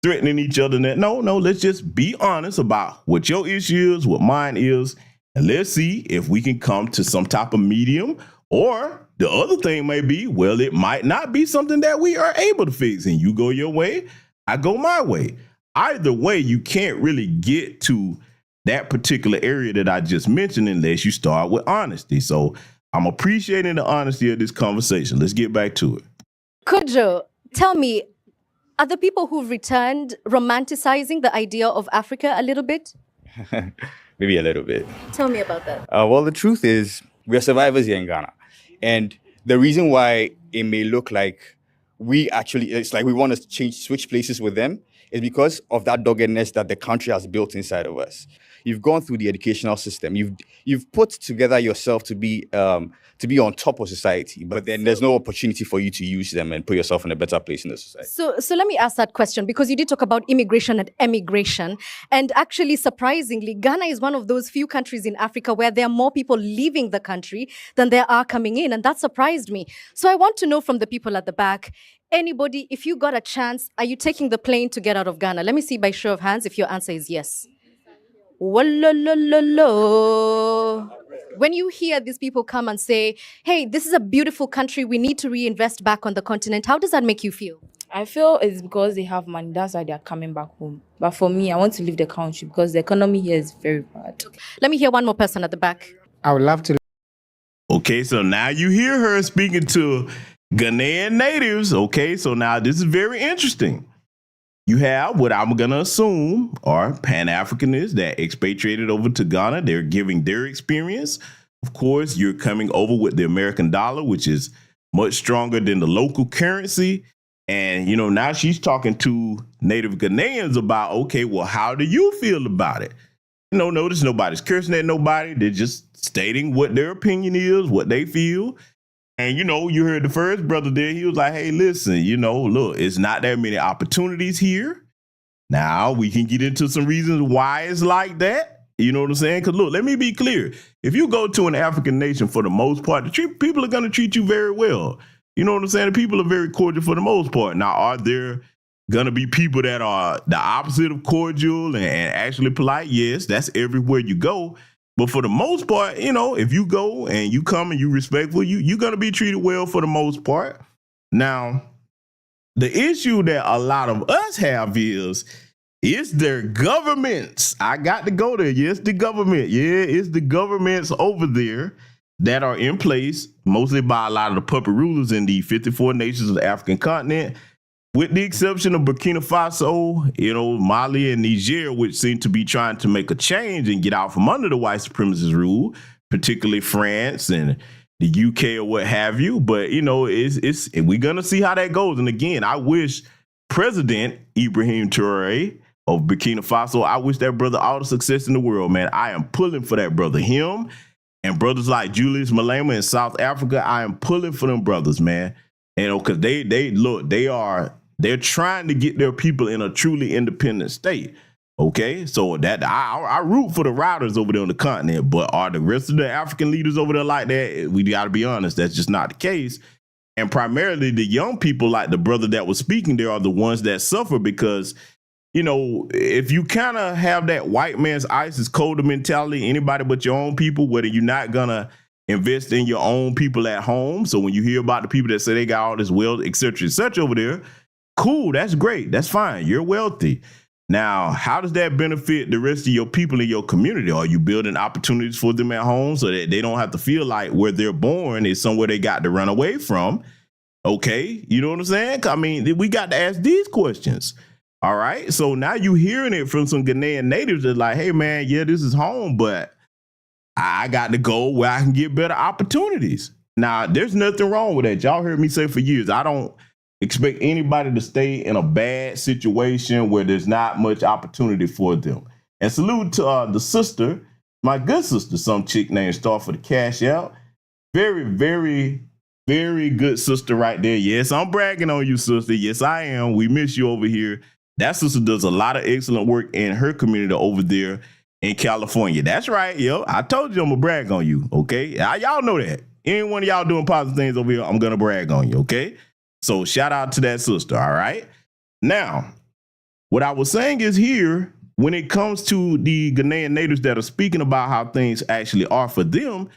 threatening each other. No, let's just be honest about what your issue is, what mine is, and let's see if we can come to some type of medium. Or the other thing may be, well, it might not be something that we are able to fix, and you go your way, I go my way. Either way, you can't really get to that particular area that I just mentioned unless you start with honesty. So I'm appreciating the honesty of this conversation. Let's get back to it. Kojo, tell me, are the people who've returned romanticizing the idea of Africa a little bit? Maybe a little bit. Tell me about that. Well, the truth is, we are survivors here in Ghana. And the reason why it may look like it's like we want to switch places with them is because of that doggedness that the country has built inside of us. You've gone through the educational system. You've put together yourself to be on top of society, but then there's no opportunity for you to use them and put yourself in a better place in the society. So let me ask that question, because you did talk about immigration and emigration. And actually, surprisingly, Ghana is one of those few countries in Africa where there are more people leaving the country than there are coming in. And that surprised me. So I want to know from the people at the back, anybody, if you got a chance, are you taking the plane to get out of Ghana? Let me see by show of hands if your answer is yes. When you hear these people come and say, hey, this is a beautiful country, we need to reinvest back on the continent, how does that make you feel? I feel it's because they have money. That's why they're coming back home. But for me, I want to leave the country because the economy here is very bad. Let me hear one more person at the back. I would love to. Okay, so now you hear her speaking to Ghanaian natives. Okay, so now this is very interesting. You have what I'm going to assume are Pan-Africanists that expatriated over to Ghana. They're giving their experience. Of course, you're coming over with the American dollar, which is much stronger than the local currency. And, now she's talking to native Ghanaians about, okay, well, how do you feel about it? Notice nobody's cursing at nobody. They're just stating what their opinion is, what they feel. And, you heard the first brother there. He was like, hey, listen, look, it's not that many opportunities here. Now we can get into some reasons why it's like that. You know what I'm saying? Because, look, let me be clear. If you go to an African nation, for the most part, people are going to treat you very well. You know what I'm saying? The people are very cordial for the most part. Now, are there going to be people that are the opposite of cordial and actually polite? Yes, that's everywhere you go. But for the most part, if you go and you come and you respectful, you're going to be treated well for the most part. Now, the issue that a lot of us have is their governments. I got to go there. Yes, the government. Yeah, it's the governments over there that are in place, mostly by a lot of the puppet rulers in the 54 nations of the African continent, with the exception of Burkina Faso, Mali and Niger, which seem to be trying to make a change and get out from under the white supremacist rule, particularly France and the UK or what have you. But, we're going to see how that goes. And again, I wish President Ibrahim Traoré of Burkina Faso. I wish that brother all the success in the world, man. I am pulling for that brother. Him and brothers like Julius Malema in South Africa, I am pulling for them brothers, man. You know, because they're trying to get their people in a truly independent state. Okay, so that I root for the riders over there on the continent, but are the rest of the African leaders over there like that? We got to be honest, that's just not the case. And primarily the young people, like the brother that was speaking there, are the ones that suffer because, you know, if you kind of have that white man's ISIS code mentality, anybody but your own people, whether you're not gonna invest in your own people at home. So when you hear about the people that say they got all this wealth, et cetera, over there, cool, that's great, that's fine, you're wealthy. Now, how does that benefit the rest of your people in your community? Are you building opportunities for them at home so that they don't have to feel like where they're born is somewhere they got to run away from? Okay, you know what I'm saying? I mean, we got to ask these questions. All right, so now you hearing it from some Ghanaian natives that like, hey, man, yeah, this is home, but I got to go where I can get better opportunities. Now, there's nothing wrong with that. Y'all heard me say for years, I don't expect anybody to stay in a bad situation where there's not much opportunity for them. And salute to the sister, my good sister, some chick named Star for the cash out. Very, very, very good sister right there. Yes, I'm bragging on you, sister. Yes, I am. We miss you over here. That sister does a lot of excellent work in her community over there in California. That's right, yo. I told you I'm gonna brag on you, okay? Y'all know that. Any one of y'all doing positive things over here, I'm gonna brag on you, okay? So shout out to that sister, all right? Now, what I was saying is here, when it comes to the Ghanaian natives that are speaking about how things actually are for them,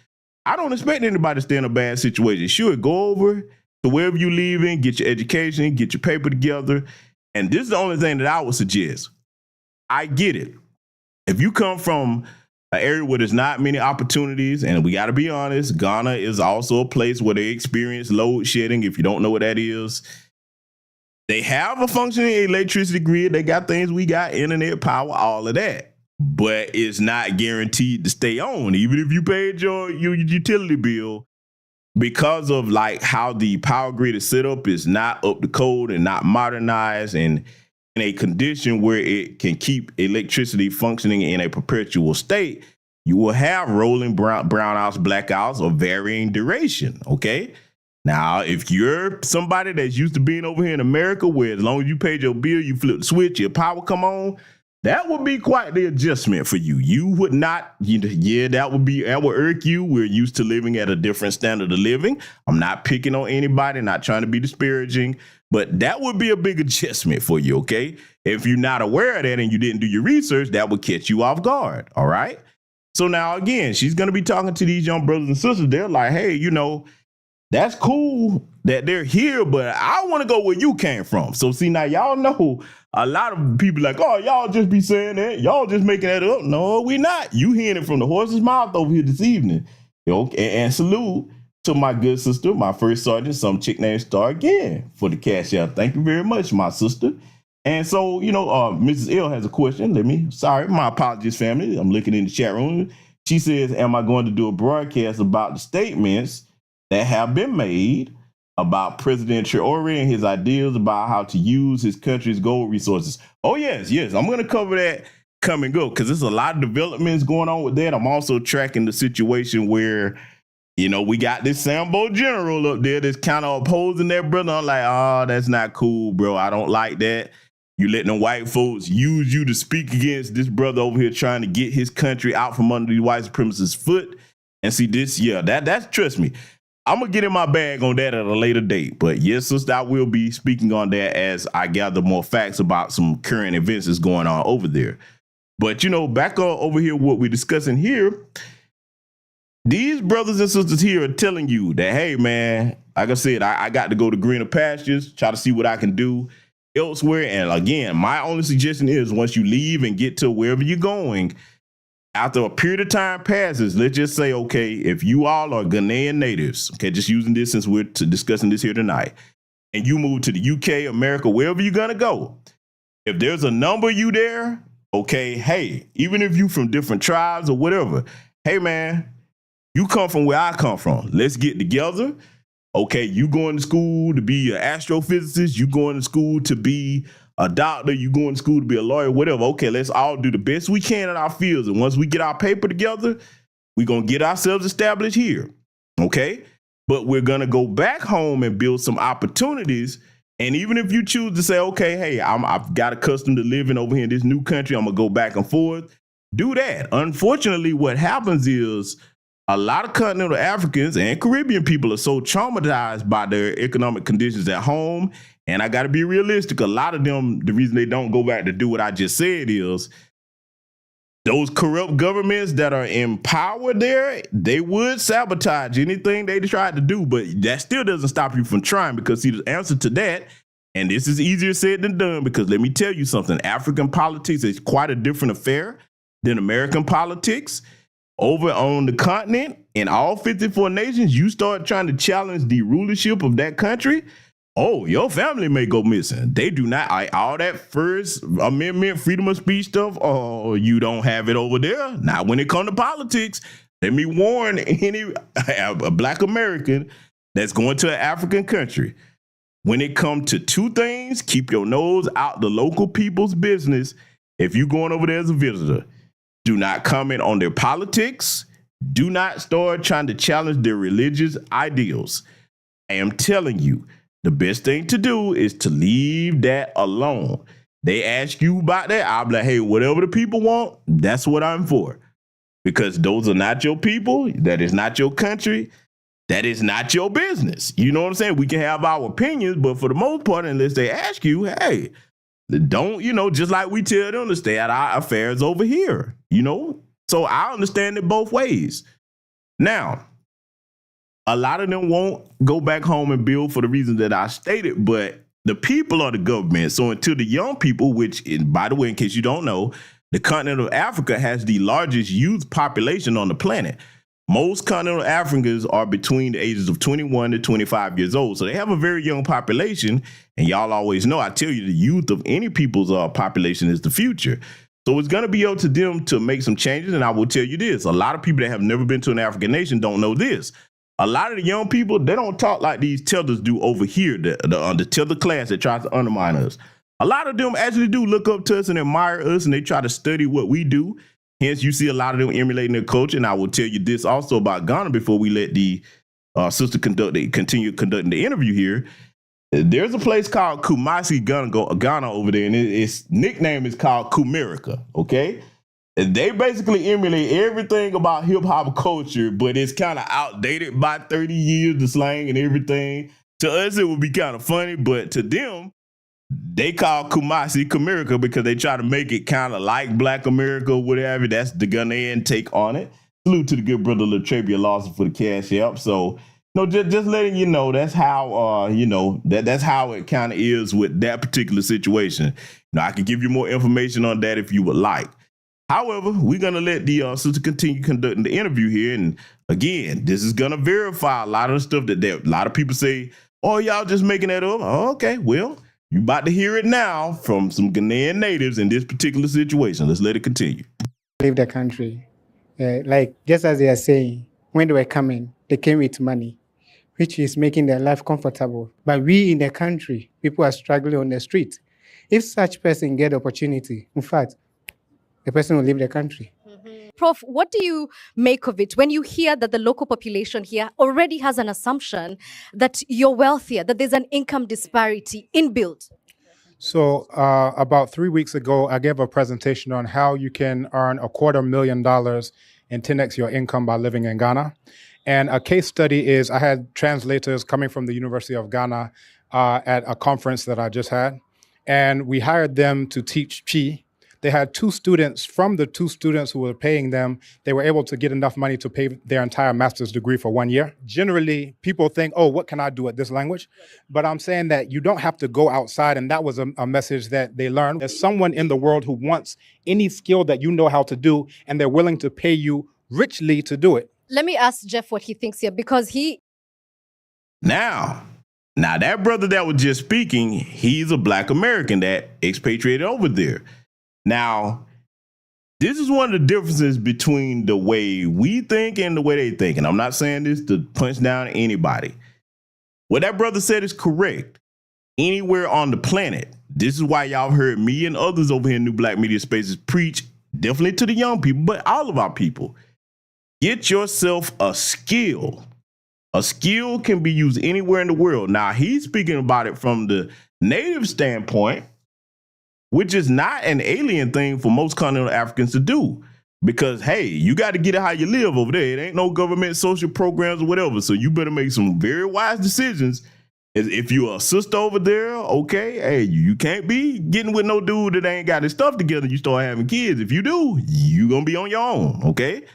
I don't expect anybody to stay in a bad situation. Sure, go over to wherever you leaving, get your education, get your paper together. And this is the only thing that I would suggest. I get it. If you come from an area where there's not many opportunities, and we got to be honest, Ghana is also a place where they experience load shedding. If you don't know what that is, they have a functioning electricity grid. They got things we got, internet, power, all of that. But it's not guaranteed to stay on. Even if you paid your utility bill, because of like how the power grid is set up, is not up to code and not modernized and in a condition where it can keep electricity functioning in a perpetual state, you will have rolling brownouts, blackouts of varying duration, okay? Now, if you're somebody that's used to being over here in America where as long as you paid your bill, you flip the switch, your power come on, that would be quite the adjustment for you. You would not, that would irk you. We're used to living at a different standard of living. I'm not picking on anybody, not trying to be disparaging, but that would be a big adjustment for you, okay? If you're not aware of that and you didn't do your research, that would catch you off guard, all right? So now, again, she's going to be talking to these young brothers and sisters. They're like, hey, you know, that's cool that they're here, but I want to go where you came from. So see, now y'all know a lot of people like, oh, y'all just be saying that. Y'all just making that up. No, we not. You hearing it from the horse's mouth over here this evening. Okay, and salute to my good sister, my first sergeant, some chick named Star again for the cash out. Thank you very much, my sister. And so, you know, Mrs. L has a question. My apologies, family. I'm looking in the chat room. She says, am I going to do a broadcast about the statements that have been made about President Traore and his ideas about how to use his country's gold resources? Oh, yes. I'm going to cover that come and go because there's a lot of developments going on with that. I'm also tracking the situation where, you know, we got this Sambo general up there that's kind of opposing that brother. I'm like, oh, that's not cool, bro. I don't like that. You letting them white folks use you to speak against this brother over here trying to get his country out from under the white supremacist foot. And see this, that's trust me. I'm going to get in my bag on that at a later date. But yes, sister, I will be speaking on that as I gather more facts about some current events that's going on over there. But, you know, back over here, what we're discussing here, these brothers and sisters here are telling you that, hey, man, like I said, I got to go to greener pastures, try to see what I can do elsewhere. And again, my only suggestion is once you leave and get to wherever you're going, after a period of time passes, let's just say, okay, if you all are Ghanaian natives, okay, just using this since we're discussing this here tonight, and you move to the UK, America, wherever you're going to go, if there's a number you there, okay, hey, even if you from different tribes or whatever, hey, man, you come from where I come from. Let's get together. Okay, you going to school to be an astrophysicist. You going to school to be a doctor, you going to school to be a lawyer, whatever. Okay, let's all do the best we can in our fields. And once we get our paper together, we're going to get ourselves established here. Okay? But we're going to go back home and build some opportunities. And even if you choose to say, okay, hey, I've got accustomed to living over here in this new country, I'm going to go back and forth, do that. Unfortunately, what happens is a lot of continental Africans and Caribbean people are so traumatized by their economic conditions at home. And I got to be realistic. A lot of them, the reason they don't go back to do what I just said is those corrupt governments that are in power there, they would sabotage anything they tried to do. But that still doesn't stop you from trying, because see, the answer to that, and this is easier said than done, because let me tell you something, African politics is quite a different affair than American politics. Over on the continent, in all 54 nations, you start trying to challenge the rulership of that country, oh, your family may go missing. They do not, all that First Amendment, freedom of speech stuff, oh, you don't have it over there. Now, when it comes to politics, let me warn a Black American that's going to an African country. When it comes to two things, keep your nose out the local people's business. If you're going over there as a visitor, do not comment on their politics. Do not start trying to challenge their religious ideals. I am telling you, the best thing to do is to leave that alone. They ask you about that, I'll be like, hey, whatever the people want, that's what I'm for. Because those are not your people. That is not your country. That is not your business. You know what I'm saying? We can have our opinions, but for the most part, unless they ask you, hey, don't, just like we tell them to stay at our affairs over here, So I understand it both ways. Now, a lot of them won't go back home and build for the reasons that I stated, but the people are the government. So until the young people, which, by the way, in case you don't know, the continent of Africa has the largest youth population on the planet. Most continental Africans are between the ages of 21 to 25 years old. So they have a very young population. And y'all always know, I tell you, the youth of any people's population is the future. So it's going to be up to them to make some changes. And I will tell you this, a lot of people that have never been to an African nation don't know this. A lot of the young people, they don't talk like these tethers do over here, the tether class that tries to undermine us. A lot of them actually do look up to us and admire us, and they try to study what we do. Hence, you see a lot of them emulating their culture. And I will tell you this also about Ghana before we let the sister continue conducting the interview here. There's a place called Kumasi, Ghana over there, and its nickname is called Kumerica, okay? And they basically emulate everything about hip-hop culture, but it's kind of outdated by 30 years, the slang and everything. To us, it would be kind of funny, but to them, they call Kumasi Kumerica because they try to make it kind of like Black America or whatever. That's the Ghanaian take on it. Salute to the good brother Latrabia Lawson for the cash app. So, just letting you know, that's how, that's how it kind of is with that particular situation. I can give you more information on that if you would like. However, we're going to let the sister continue conducting the interview here. And again, this is going to verify a lot of the stuff that a lot of people say, oh, y'all just making that up. Oh, okay, well, you're about to hear it now from some Ghanaian natives in this particular situation. Let's let it continue. Leave the country. Just as they are saying, when they were coming, they came with money, which is making their life comfortable. But we in the country, people are struggling on the street. If such person get opportunity, in fact, the person will leave the country. Prof, what do you make of it when you hear that the local population here already has an assumption that you're wealthier, that there's an income disparity inbuilt? So about 3 weeks ago, I gave a presentation on how you can earn $250,000 and 10x your income by living in Ghana. And a case study is I had translators coming from the University of Ghana at a conference that I just had. And we hired them to teach Chi. They had two students. From the two students who were paying them, they were able to get enough money to pay their entire master's degree for 1 year. Generally, people think, oh, what can I do at this language? But I'm saying that you don't have to go outside, and that was a message that they learned. There's someone in the world who wants any skill that you know how to do, and they're willing to pay you richly to do it. Let me ask Jeff what he thinks here, because he... Now that brother that was just speaking, he's a Black American that expatriated over there. Now, this is one of the differences between the way we think and the way they think. And I'm not saying this to punch down anybody. What that brother said is correct. Anywhere on the planet, this is why y'all heard me and others over here in New Black Media Spaces preach, definitely to the young people, but all of our people. Get yourself a skill. A skill can be used anywhere in the world. Now, he's speaking about it from the native standpoint, which is not an alien thing for most continental Africans to do. Because, hey, you got to get it how you live over there. It ain't no government social programs or whatever. So you better make some very wise decisions. If you're a sister over there, okay, hey, you can't be getting with no dude that ain't got his stuff together. You start having kids. If you do, you going to be on your own, okay?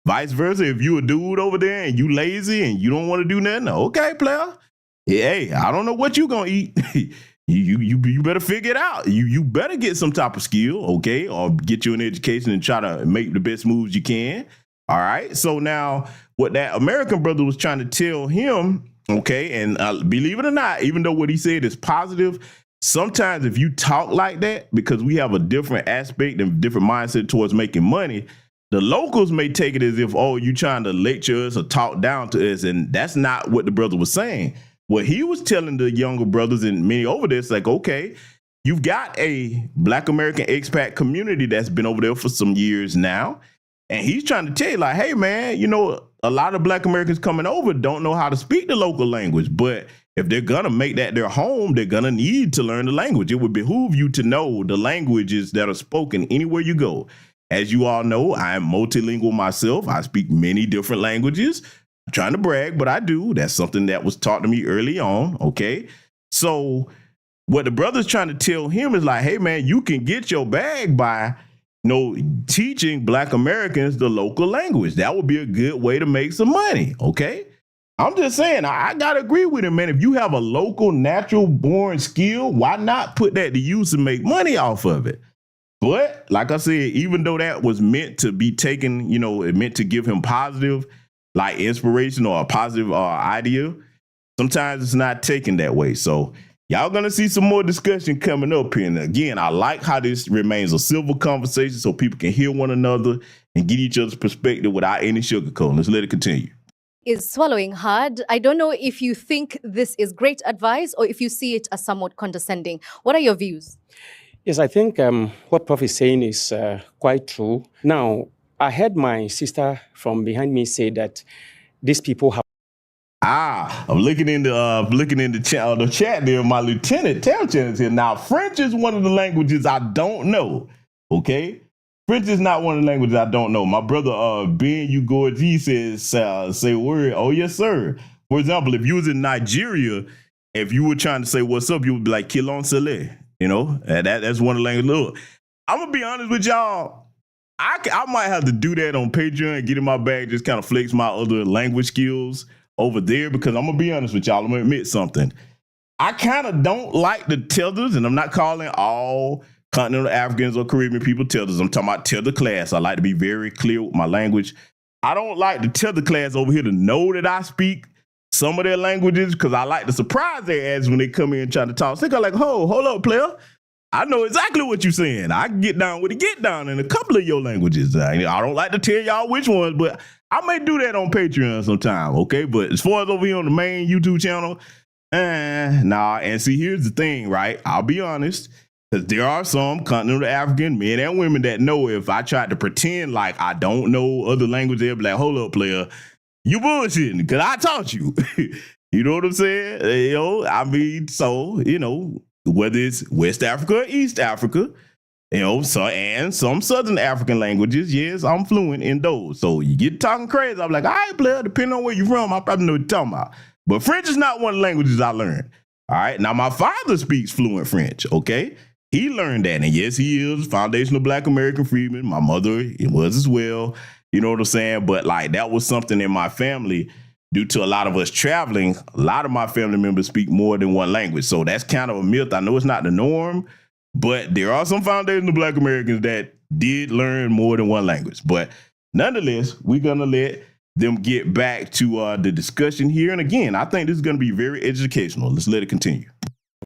Vice versa, if you a dude over there and you lazy and you don't want to do nothing, okay, player. Hey, I don't know what you going to eat. You better figure it out. You better get some type of skill, okay, or get you an education and try to make the best moves you can. All right. So now what that American brother was trying to tell him, okay, and believe it or not, even though what he said is positive, sometimes if you talk like that, because we have a different aspect and different mindset towards making money, the locals may take it as if, oh, you trying to lecture us or talk down to us. And that's not what the brother was saying. What he was telling the younger brothers and many over there, it's like, okay, you've got a Black American expat community that's been over there for some years now. And he's trying to tell you, like, hey, man, you know, a lot of Black Americans coming over don't know how to speak the local language. But if they're going to make that their home, they're going to need to learn the language. It would behoove you to know the languages that are spoken anywhere you go. As you all know, I am multilingual myself. I speak many different languages. I'm trying to brag, but I do. That's something that was taught to me early on, okay? So what the brother's trying to tell him is like, hey, man, you can get your bag by, you know, teaching Black Americans the local language. That would be a good way to make some money, okay? I'm just saying, I got to agree with him, man. If you have a local, natural-born skill, why not put that to use and make money off of it? But like I said, even though that was meant to be taken, you know, it meant to give him positive, like inspiration or a positive idea, sometimes it's not taken that way. So y'all going to see some more discussion coming up here. And again, I like how this remains a civil conversation so people can hear one another and get each other's perspective without any sugarcoating. Let's let it continue. Is swallowing hard. I don't know if you think this is great advice or if you see it as somewhat condescending. What are your views? Yes, I think what Prof is saying is quite true. Now, I heard my sister from behind me say that these people have. I'm looking in the chat there. My lieutenant Tamchin is here. Now, French is one of the languages I don't know. Okay, French is not one of the languages I don't know. My brother Ben Ugorji says say word. Oh yes, sir. For example, if you was in Nigeria, if you were trying to say what's up, you would be like Kilon Sele. You know, that's one of the languages. Look, I'm gonna be honest with y'all. I might have to do that on Patreon and get in my bag, just kind of flex my other language skills over there, because I'm gonna be honest with y'all. I'm gonna admit something. I kind of don't like the tethers, and I'm not calling all continental Africans or Caribbean people tethers. I'm talking about tether class. I like to be very clear with my language. I don't like the tether class over here to know that I speak some of their languages, because I like to surprise their ass when they come in trying to talk. So they're like, hold up, player. I know exactly what you're saying. I can get down with it, get down in a couple of your languages. I don't like to tell y'all which ones, but I may do that on Patreon sometime, okay? But as far as over here on the main YouTube channel, nah. And see, here's the thing, right? I'll be honest, because there are some continental African men and women that know if I tried to pretend like I don't know other languages, they'll be like, hold up, player. You bullshitting, because I taught you. You know what I'm saying? You know, I mean, so, you know, whether it's West Africa or East Africa, you know, and some Southern African languages, yes, I'm fluent in those. So you get talking crazy, I'm like, all right, player, depending on where you're from, I probably know what you're talking about. But French is not one of the languages I learned. All right, now my father speaks fluent French, okay? He learned that, and yes, he is foundational Black American freedman. My mother was as well. You know what I'm saying? But like that was something in my family due to a lot of us traveling. A lot of my family members speak more than one language. So that's kind of a myth. I know it's not the norm, but there are some foundational Black Americans that did learn more than one language. But nonetheless, we're going to let them get back to the discussion here. And again, I think this is going to be very educational. Let's let it continue.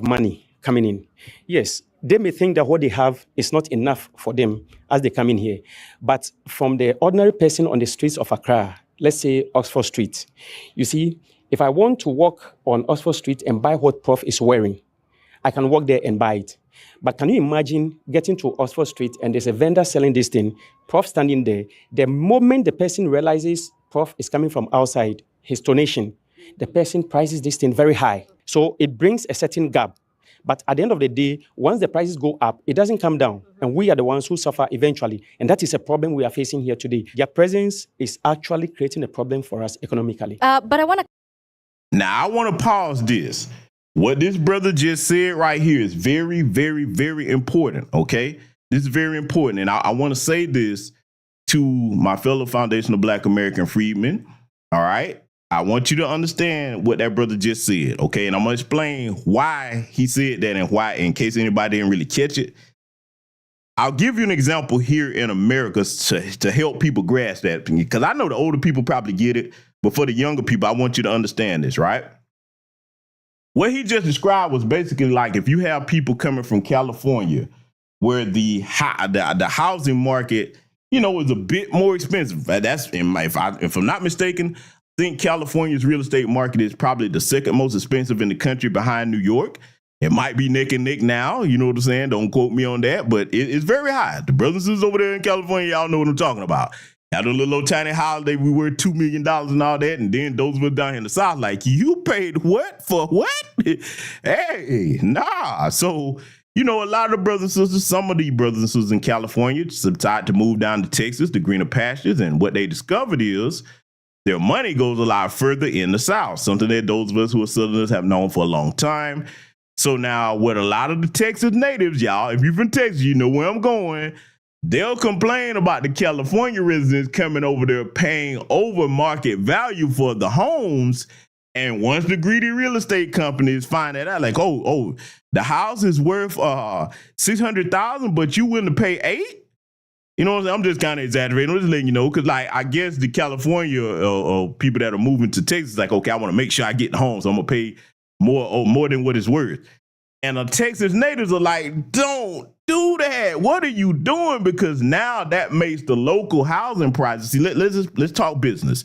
Money coming in. Yes, they may think that what they have is not enough for them as they come in here. But from the ordinary person on the streets of Accra, let's say Oxford Street, you see, if I want to walk on Oxford Street and buy what Prof is wearing, I can walk there and buy it. But can you imagine getting to Oxford Street and there's a vendor selling this thing, Prof standing there. The moment the person realizes Prof is coming from outside, his donation, the person prices this thing very high. So it brings a certain gap. But at the end of the day, once the prices go up, it doesn't come down. And we are the ones who suffer eventually. And that is a problem we are facing here today. Their presence is actually creating a problem for us economically. But I want to... Now, I want to pause this. What this brother just said right here is very, very, very important, okay? This is very important. And I want to say this to my fellow foundational Black American freedmen, all right? I want you to understand what that brother just said, okay? And I'm going to explain why he said that and why, in case anybody didn't really catch it. I'll give you an example here in America to help people grasp that, because I know the older people probably get it, but for the younger people, I want you to understand this, right? What he just described was basically like if you have people coming from California where the housing market, you know, is a bit more expensive. That's if I'm not mistaken, I think California's real estate market is probably the second most expensive in the country behind New York. It might be neck and neck now, you know what I'm saying? Don't quote me on that, but it's very high. The brothers and sisters over there in California, y'all know what I'm talking about. Had a little old tiny house, we were $2 million and all that, and then those of us down here in the South, like, you paid what for what? Hey, nah. So, you know, a lot of the brothers and sisters, some of the brothers and sisters in California decided to move down to Texas, the greener pastures, and what they discovered is their money goes a lot further in the South, something that those of us who are Southerners have known for a long time. So now what a lot of the Texas natives, y'all, if you're from Texas, you know where I'm going, they'll complain about the California residents coming over there paying over market value for the homes. And once the greedy real estate companies find that out, like, oh, the house is worth $600,000, but you willing to pay $8,000? You know what I'm saying? I'm just kind of exaggerating. I'm just letting you know, because like I guess the California people that are moving to Texas, like, okay, I want to make sure I get the home, so I'm gonna pay more than what it's worth. And the Texas natives are like, don't do that. What are you doing? Because now that makes the local housing prices. See, let's talk business.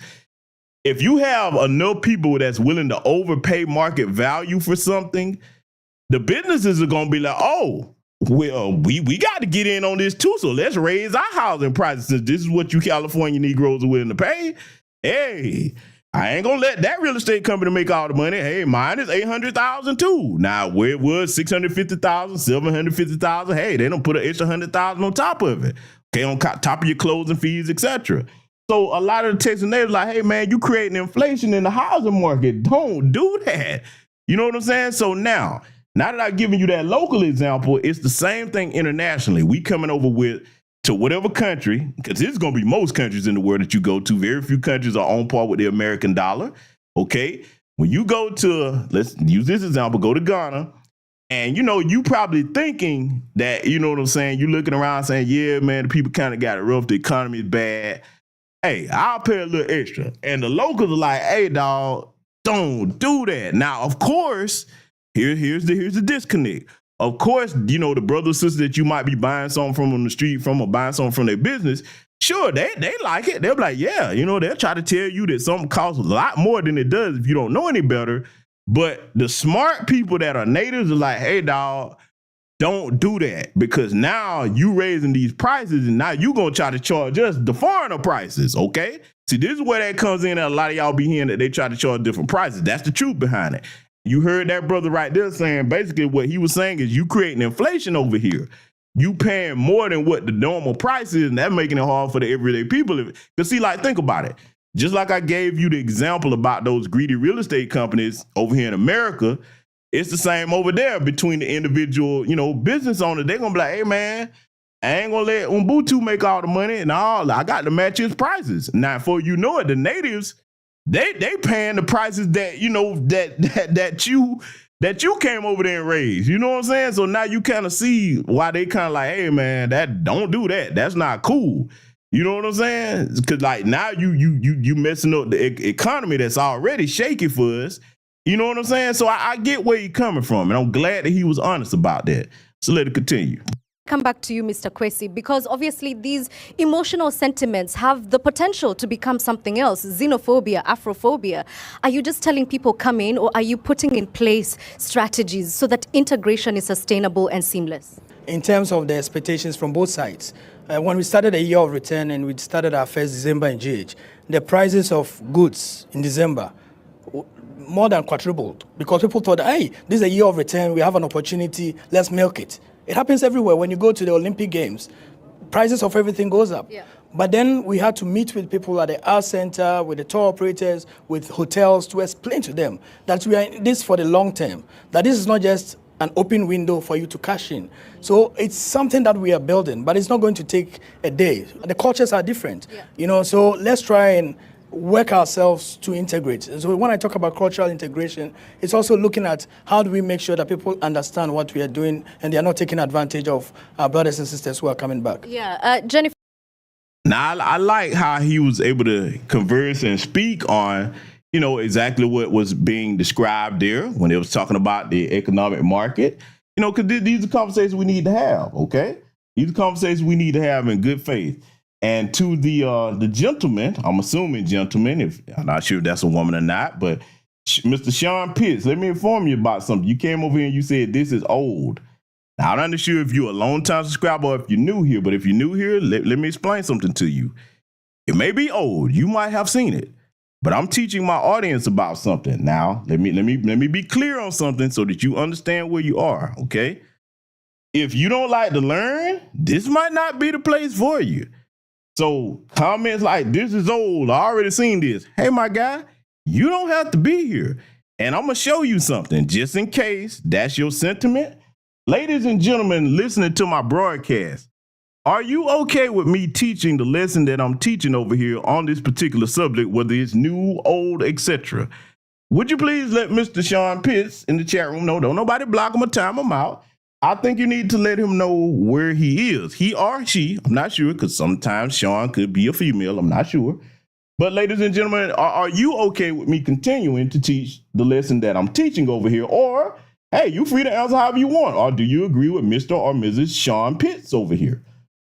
If you have enough people that's willing to overpay market value for something, the businesses are gonna be like, oh, well, we got to get in on this too, so let's raise our housing prices since this is what you California Negroes are willing to pay. Hey, I ain't gonna let that real estate company make all the money. Hey, mine is $800,000 too. Now, where it was $650,000, $750,000, hey, they don't put an extra $100,000 on top of it. Okay, on top of your closing fees, etc. So a lot of the Texas natives like, hey man, you creating inflation in the housing market. Don't do that. You know what I'm saying? So now that I've given you that local example, it's the same thing internationally. We coming over to whatever country, because it's going to be most countries in the world that you go to. Very few countries are on par with the American dollar. Okay. When you go to, let's use this example, go to Ghana, and, you know, you probably thinking that, you know what I'm saying? You looking around saying, yeah, man, the people kind of got it rough. The economy is bad. Hey, I'll pay a little extra. And the locals are like, hey, dog, don't do that. Now, of course, here's the disconnect. Of course, you know, the brothers and sisters that you might be buying something from on the street from or buying something from their business, sure, they like it. They'll be like, yeah, you know, they'll try to tell you that something costs a lot more than it does if you don't know any better. But the smart people that are natives are like, hey, dog, don't do that, because now you raising these prices and now you going to try to charge us the foreigner prices, okay? See, this is where that comes in, that a lot of y'all be hearing that they try to charge different prices. That's the truth behind it. You heard that brother right there saying basically what he was saying is you creating inflation over here. You paying more than what the normal price is, and that's making it hard for the everyday people. Because see, like, think about it. Just like I gave you the example about those greedy real estate companies over here in America, it's the same over there between the individual, you know, business owners. They're going to be like, hey, man, I ain't going to let Ubuntu make all the money, and all. I got to match his prices. Now, before you know it, the natives, they paying the prices that, you know, that you came over there and raised. You know what I'm saying? So now you kind of see why they kind of like, hey, man, don't do that. That's not cool. You know what I'm saying? Because like now you messing up the economy that's already shaky for us. You know what I'm saying? So I get where you're coming from, and I'm glad that he was honest about that. So let it continue. Come back to you, Mr. Kwesi, because obviously these emotional sentiments have the potential to become something else, xenophobia, Afrophobia. Are you just telling people come in, or are you putting in place strategies so that integration is sustainable and seamless? In terms of the expectations from both sides, when we started a year of return and we started our first December in GH, the prices of goods in December more than quadrupled because people thought, hey, this is a year of return, we have an opportunity, let's milk it. It happens everywhere. When you go to the Olympic Games, prices of everything goes up. Yeah. But then we had to meet with people at the art center, with the tour operators, with hotels to explain to them that we are in this for the long term, that this is not just an open window for you to cash in. So it's something that we are building, but it's not going to take a day. The cultures are different, so let's try and work ourselves to integrate. And so when I talk about cultural integration, it's also looking at how do we make sure that people understand what we are doing and they are not taking advantage of our brothers and sisters who are coming back. Yeah, Jennifer. Now, I like how he was able to converse and speak on, exactly what was being described there when it was talking about the economic market, because these are conversations we need to have, okay? These are conversations we need to have in good faith. And to the gentleman, I'm assuming gentleman, if I'm not sure if that's a woman or not, but Mr. Sean Pitts, let me inform you about something. You came over here and you said this is old. Now, I'm not sure if you're a long-time subscriber or if you're new here, but if you're new here, let me explain something to you. It may be old. You might have seen it, but I'm teaching my audience about something. Now, let me be clear on something so that you understand where you are, okay? If you don't like to learn, this might not be the place for you. So comments like, this is old, I already seen this. Hey, my guy, you don't have to be here. And I'm going to show you something just in case that's your sentiment. Ladies and gentlemen, listening to my broadcast, are you okay with me teaching the lesson that I'm teaching over here on this particular subject, whether it's new, old, etc.? Would you please let Mr. Sean Pitts in the chat room know? Don't nobody block him or time him out. I think you need to let him know where he is. He or she, I'm not sure, because sometimes Sean could be a female, I'm not sure. But ladies and gentlemen, are you okay with me continuing to teach the lesson that I'm teaching over here? Or, hey, you free to answer however you want. Or do you agree with Mr. or Mrs. Sean Pitts over here?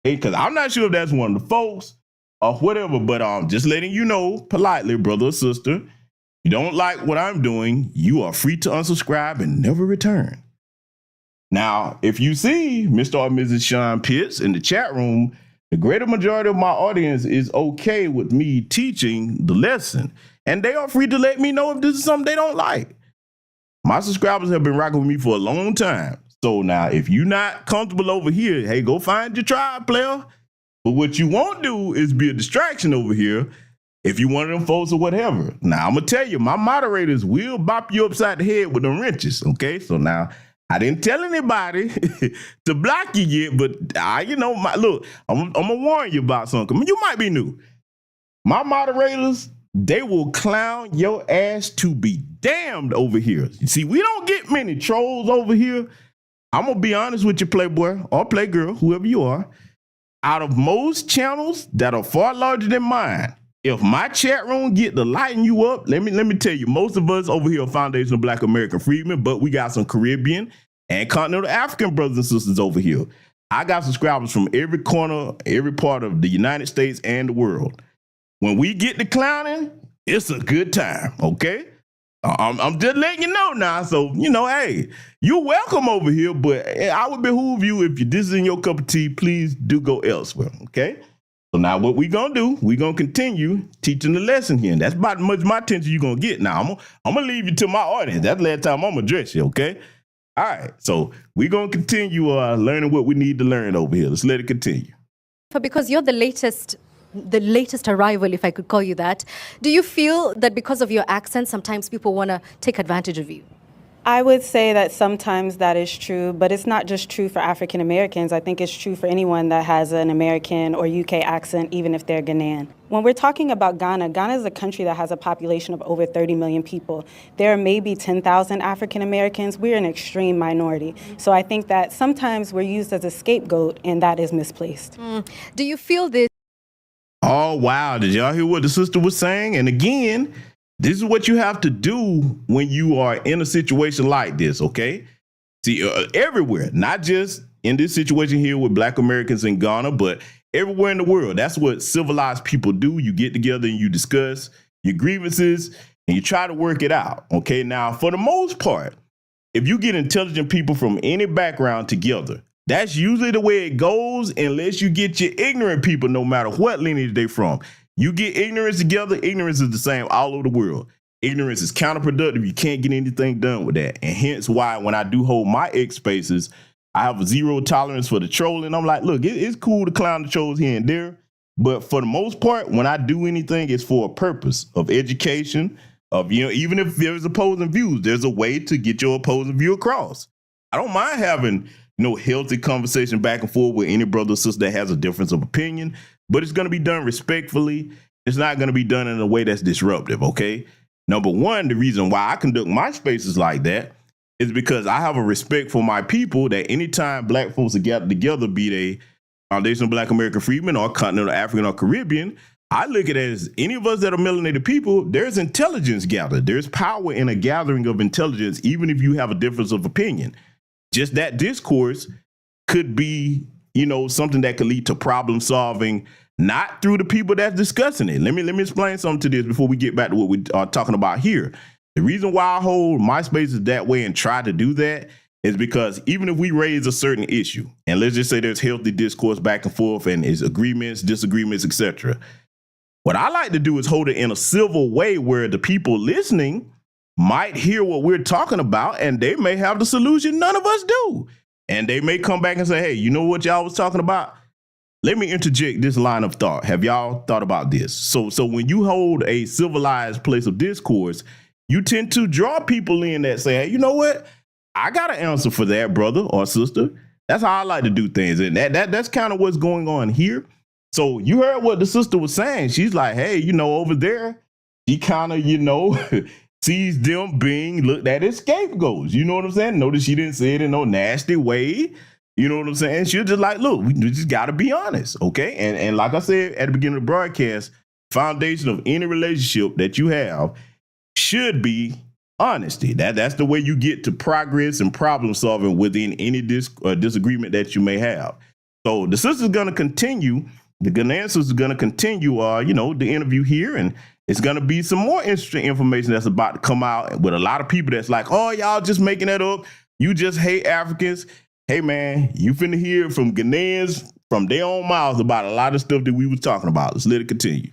Because I'm not sure if that's one of the folks or whatever, but just letting you know politely, brother or sister, you don't like what I'm doing, you are free to unsubscribe and never return. Now, if you see Mr. or Mrs. Sean Pitts in the chat room, the greater majority of my audience is okay with me teaching the lesson. And they are free to let me know if this is something they don't like. My subscribers have been rocking with me for a long time. So now, if you're not comfortable over here, hey, go find your tribe, player. But what you won't do is be a distraction over here if you one of them folks or whatever. Now, I'm going to tell you, my moderators will bop you upside the head with them wrenches, okay? So now, I didn't tell anybody to block you yet, but look, I'm going to warn you about something. You might be new. My moderators, they will clown your ass to be damned over here. You see, we don't get many trolls over here. I'm going to be honest with you, playboy or playgirl, whoever you are. Out of most channels that are far larger than mine, if my chat room get to lighten you up, let me tell you, most of us over here are Foundation of Black American Freedmen, but we got some Caribbean and continental African brothers and sisters over here. I got subscribers from every corner, every part of the United States and the world. When we get to clowning, it's a good time, okay? I'm just letting you know now. So, hey, you're welcome over here, but I would behoove you, if this is in your cup of tea, please do go elsewhere, okay? So now what we gonna do, we gonna continue teaching the lesson here. And that's about as much my attention you're gonna get. Now, I'm gonna leave you to my audience. That's the last time I'm gonna address you, okay? All right, so we're gonna continue learning what we need to learn over here. Let's let it continue. Because you're the latest arrival, if I could call you that, do you feel that because of your accent, sometimes people want to take advantage of you? I would say that sometimes that is true, but it's not just true for African Americans. I think it's true for anyone that has an American or UK accent, even if they're Ghanaian. When we're talking about Ghana, Ghana is a country that has a population of over 30 million people. There are maybe 10,000 African Americans. We're an extreme minority. So I think that sometimes we're used as a scapegoat, and that is misplaced. Do you feel this? Oh, wow. Did y'all hear what the sister was saying? And again, this is what you have to do when you are in a situation like this, okay? See, everywhere, not just in this situation here with Black Americans in Ghana, but everywhere in the world. That's what civilized people do. You get together and you discuss your grievances and you try to work it out. Okay, now for the most part, if you get intelligent people from any background together, that's usually the way it goes, unless you get your ignorant people, no matter what lineage they're from. You get ignorance together, ignorance is the same all over the world. Ignorance is counterproductive. You can't get anything done with that. And hence why when I do hold my X spaces, I have a zero tolerance for the trolling. I'm like, look, it's cool to clown the trolls here and there. But for the most part, when I do anything, it's for a purpose of education, of, you know, even if there's opposing views, there's a way to get your opposing view across. I don't mind having, you know, healthy conversation back and forth with any brother or sister that has a difference of opinion, but it's going to be done respectfully. It's not going to be done in a way that's disruptive, okay? Number one, the reason why I conduct my spaces like that is because I have a respect for my people that anytime Black folks are gathered together, be they Foundation of Black American Freedmen or Continental African or Caribbean, I look at it as any of us that are melanated people, there's intelligence gathered. There's power in a gathering of intelligence, even if you have a difference of opinion. Just that discourse could be, you know, something that could lead to problem solving, not through the people that's discussing it. Let me explain something to this before we get back to what we are talking about here. The reason why I hold my spaces that way and try to do that is because even if we raise a certain issue, and let's just say there's healthy discourse back and forth and there's agreements, disagreements, etc., what I like to do is hold it in a civil way where the people listening might hear what we're talking about and they may have the solution none of us do. And they may come back and say, hey, you know what y'all was talking about? Let me interject this line of thought. Have y'all thought about this? So when you hold a civilized place of discourse, you tend to draw people in that say, hey, you know what? I got an answer for that, brother or sister. That's how I like to do things. And that's kind of what's going on here. So you heard what the sister was saying. She's like, hey, you know, over there, she kind of, you know, sees them being looked at as scapegoats. You know what I'm saying? Notice she didn't say it in no nasty way. You know what I'm saying? She's just like, look, we just got to be honest, okay? And like I said at the beginning of the broadcast, foundation of any relationship that you have should be honesty. That's the way you get to progress and problem solving within any disagreement that you may have. So the sister's going to continue. The Ghanaian sister's going to continue, you know, the interview here, and it's going to be some more interesting information that's about to come out with a lot of people that's like, oh, y'all just making that up. You just hate Africans. Hey, man, you finna hear from Ghanaians from their own mouths about a lot of stuff that we was talking about. Let's let it continue.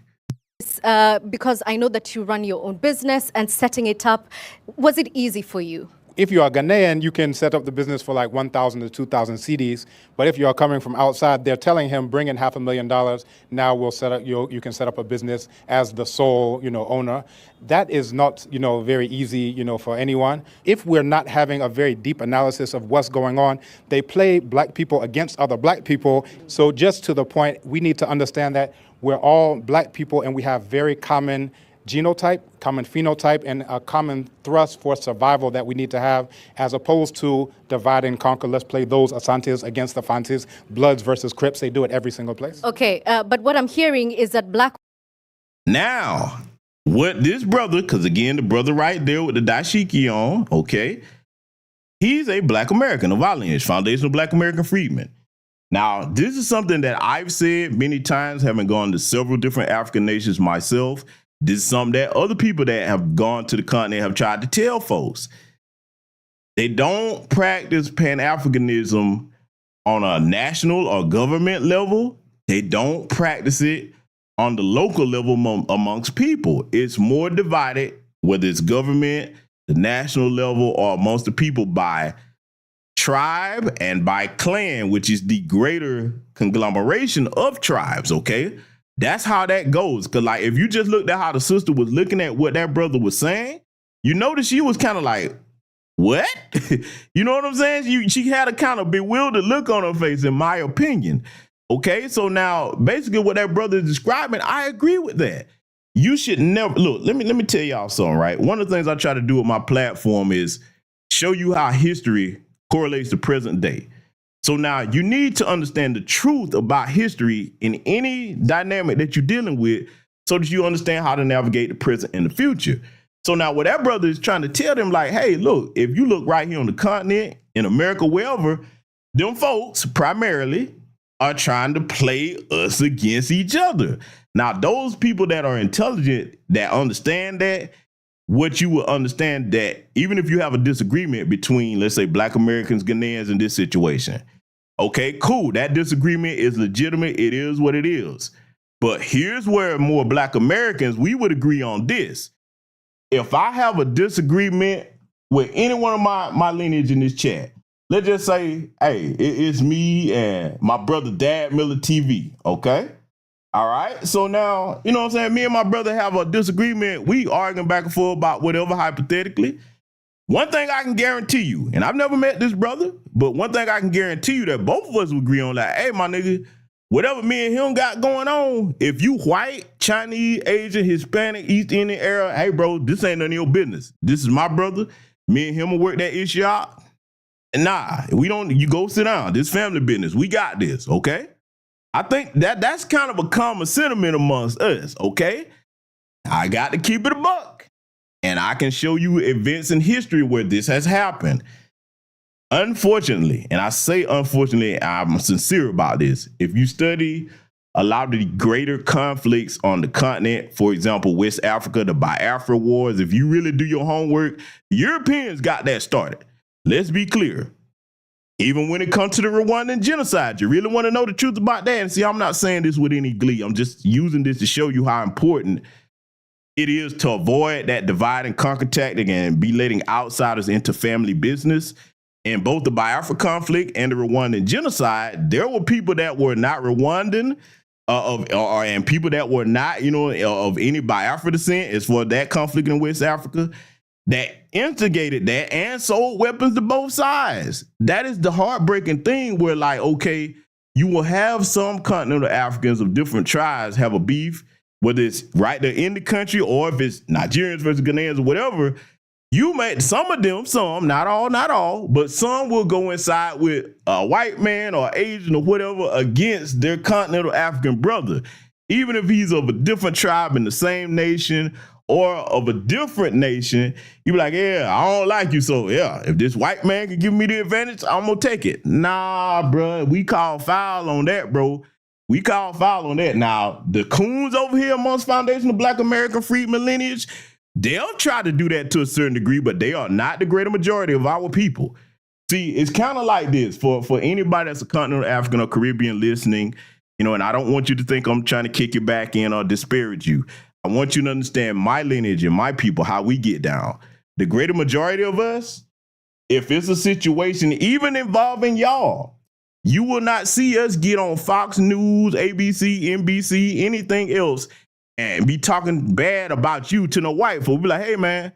Because I know that you run your own business and setting it up, was it easy for you? If you are Ghanaian, you can set up the business for like 1,000 to 2,000 cedis. But if you are coming from outside, they're telling him, bring in $500,000. Now we'll set up, you can set up a business as the sole, you know, owner. That is not, you know, very easy, you know, for anyone. If we're not having a very deep analysis of what's going on, they play Black people against other Black people. So just to the point, we need to understand that we're all Black people and we have very common genotype, common phenotype, and a common thrust for survival that we need to have, as opposed to divide and conquer. Let's play those Asantes against the Fantes, Bloods versus Crips. They do it every single place. Okay, but what I'm hearing is that Black... Now, what this brother, because again, the brother right there with the dashiki on, okay, he's a Black American of our lineage, Foundation of Black American Freedmen. Now, this is something that I've said many times, having gone to several different African nations myself. This is something that other people that have gone to the continent have tried to tell folks. They don't practice Pan-Africanism on a national or government level. They don't practice it on the local level amongst people. It's more divided, whether it's government, the national level, or amongst the people by tribe and by clan, which is the greater conglomeration of tribes, okay? That's how that goes. Because, like, if you just looked at how the sister was looking at what that brother was saying, you notice she was kind of like, what? You know what I'm saying? She had a kind of bewildered look on her face, in my opinion. Okay, so now, basically what that brother is describing, I agree with that. You should never, look, let me tell y'all something, right? One of the things I try to do with my platform is show you how history correlates to present day. So now you need to understand the truth about history in any dynamic that you're dealing with so that you understand how to navigate the present and the future. So now what that brother is trying to tell them, like, hey, look, if you look right here on the continent, in America, wherever, them folks primarily are trying to play us against each other. Now, those people that are intelligent, that understand that, what you will understand that even if you have a disagreement between, let's say, Black Americans, Ghanaians in this situation, okay, cool. That disagreement is legitimate. It is what it is. But here's where more Black Americans, we would agree on this. If I have a disagreement with any one of my lineage in this chat, let's just say, hey, it's me and my brother, Dad Miller TV, okay? All right, so now, you know what I'm saying? Me and my brother have a disagreement. We arguing back and forth about whatever, hypothetically. One thing I can guarantee you, and I've never met this brother, but one thing I can guarantee you that both of us will agree on, like, hey, my nigga, whatever me and him got going on, if you white, Chinese, Asian, Hispanic, East Indian era, hey, bro, this ain't none of your business. This is my brother. Me and him will work that issue out. Nah, we don't, you go sit down. This family business. We got this, okay? I think that's kind of a common sentiment amongst us, okay? I got to keep it a buck. And I can show you events in history where this has happened. Unfortunately, and I say unfortunately, I'm sincere about this. If you study a lot of the greater conflicts on the continent, for example, West Africa, the Biafra Wars, if you really do your homework, Europeans got that started. Let's be clear. Even when it comes to the Rwandan genocide, you really want to know the truth about that? And see, I'm not saying this with any glee. I'm just using this to show you how important it is to avoid that divide and conquer tactic and be letting outsiders into family business. In both the Biafra conflict and the Rwandan genocide, there were people that were not Rwandan and people that were not, of any Biafra descent, as for that conflict in West Africa, that instigated that and sold weapons to both sides. That is the heartbreaking thing where, like, okay, you will have some continental Africans of different tribes have a beef, whether it's right there in the country or if it's Nigerians versus Ghanaians or whatever. You may, some of them, some, not all, but some will go inside with a white man or Asian or whatever against their continental African brother, even if he's of a different tribe in the same nation or of a different nation. You be like, yeah, I don't like you, so yeah, if this white man can give me the advantage, I'm gonna take it. Nah, bro, we call foul on that, bro. We call foul on that. Now, the coons over here amongst Foundation of Black American Freedmen lineage, they'll try to do that to a certain degree, but they are not the greater majority of our people. See, it's kind of like this for anybody that's a continental African or Caribbean listening, and I don't want you to think I'm trying to kick you back in or disparage you. I want you to understand my lineage and my people, how we get down. The greater majority of us, if it's a situation even involving y'all, you will not see us get on Fox News, ABC, NBC, anything else, and be talking bad about you to no white folk. We'll be like, hey, man,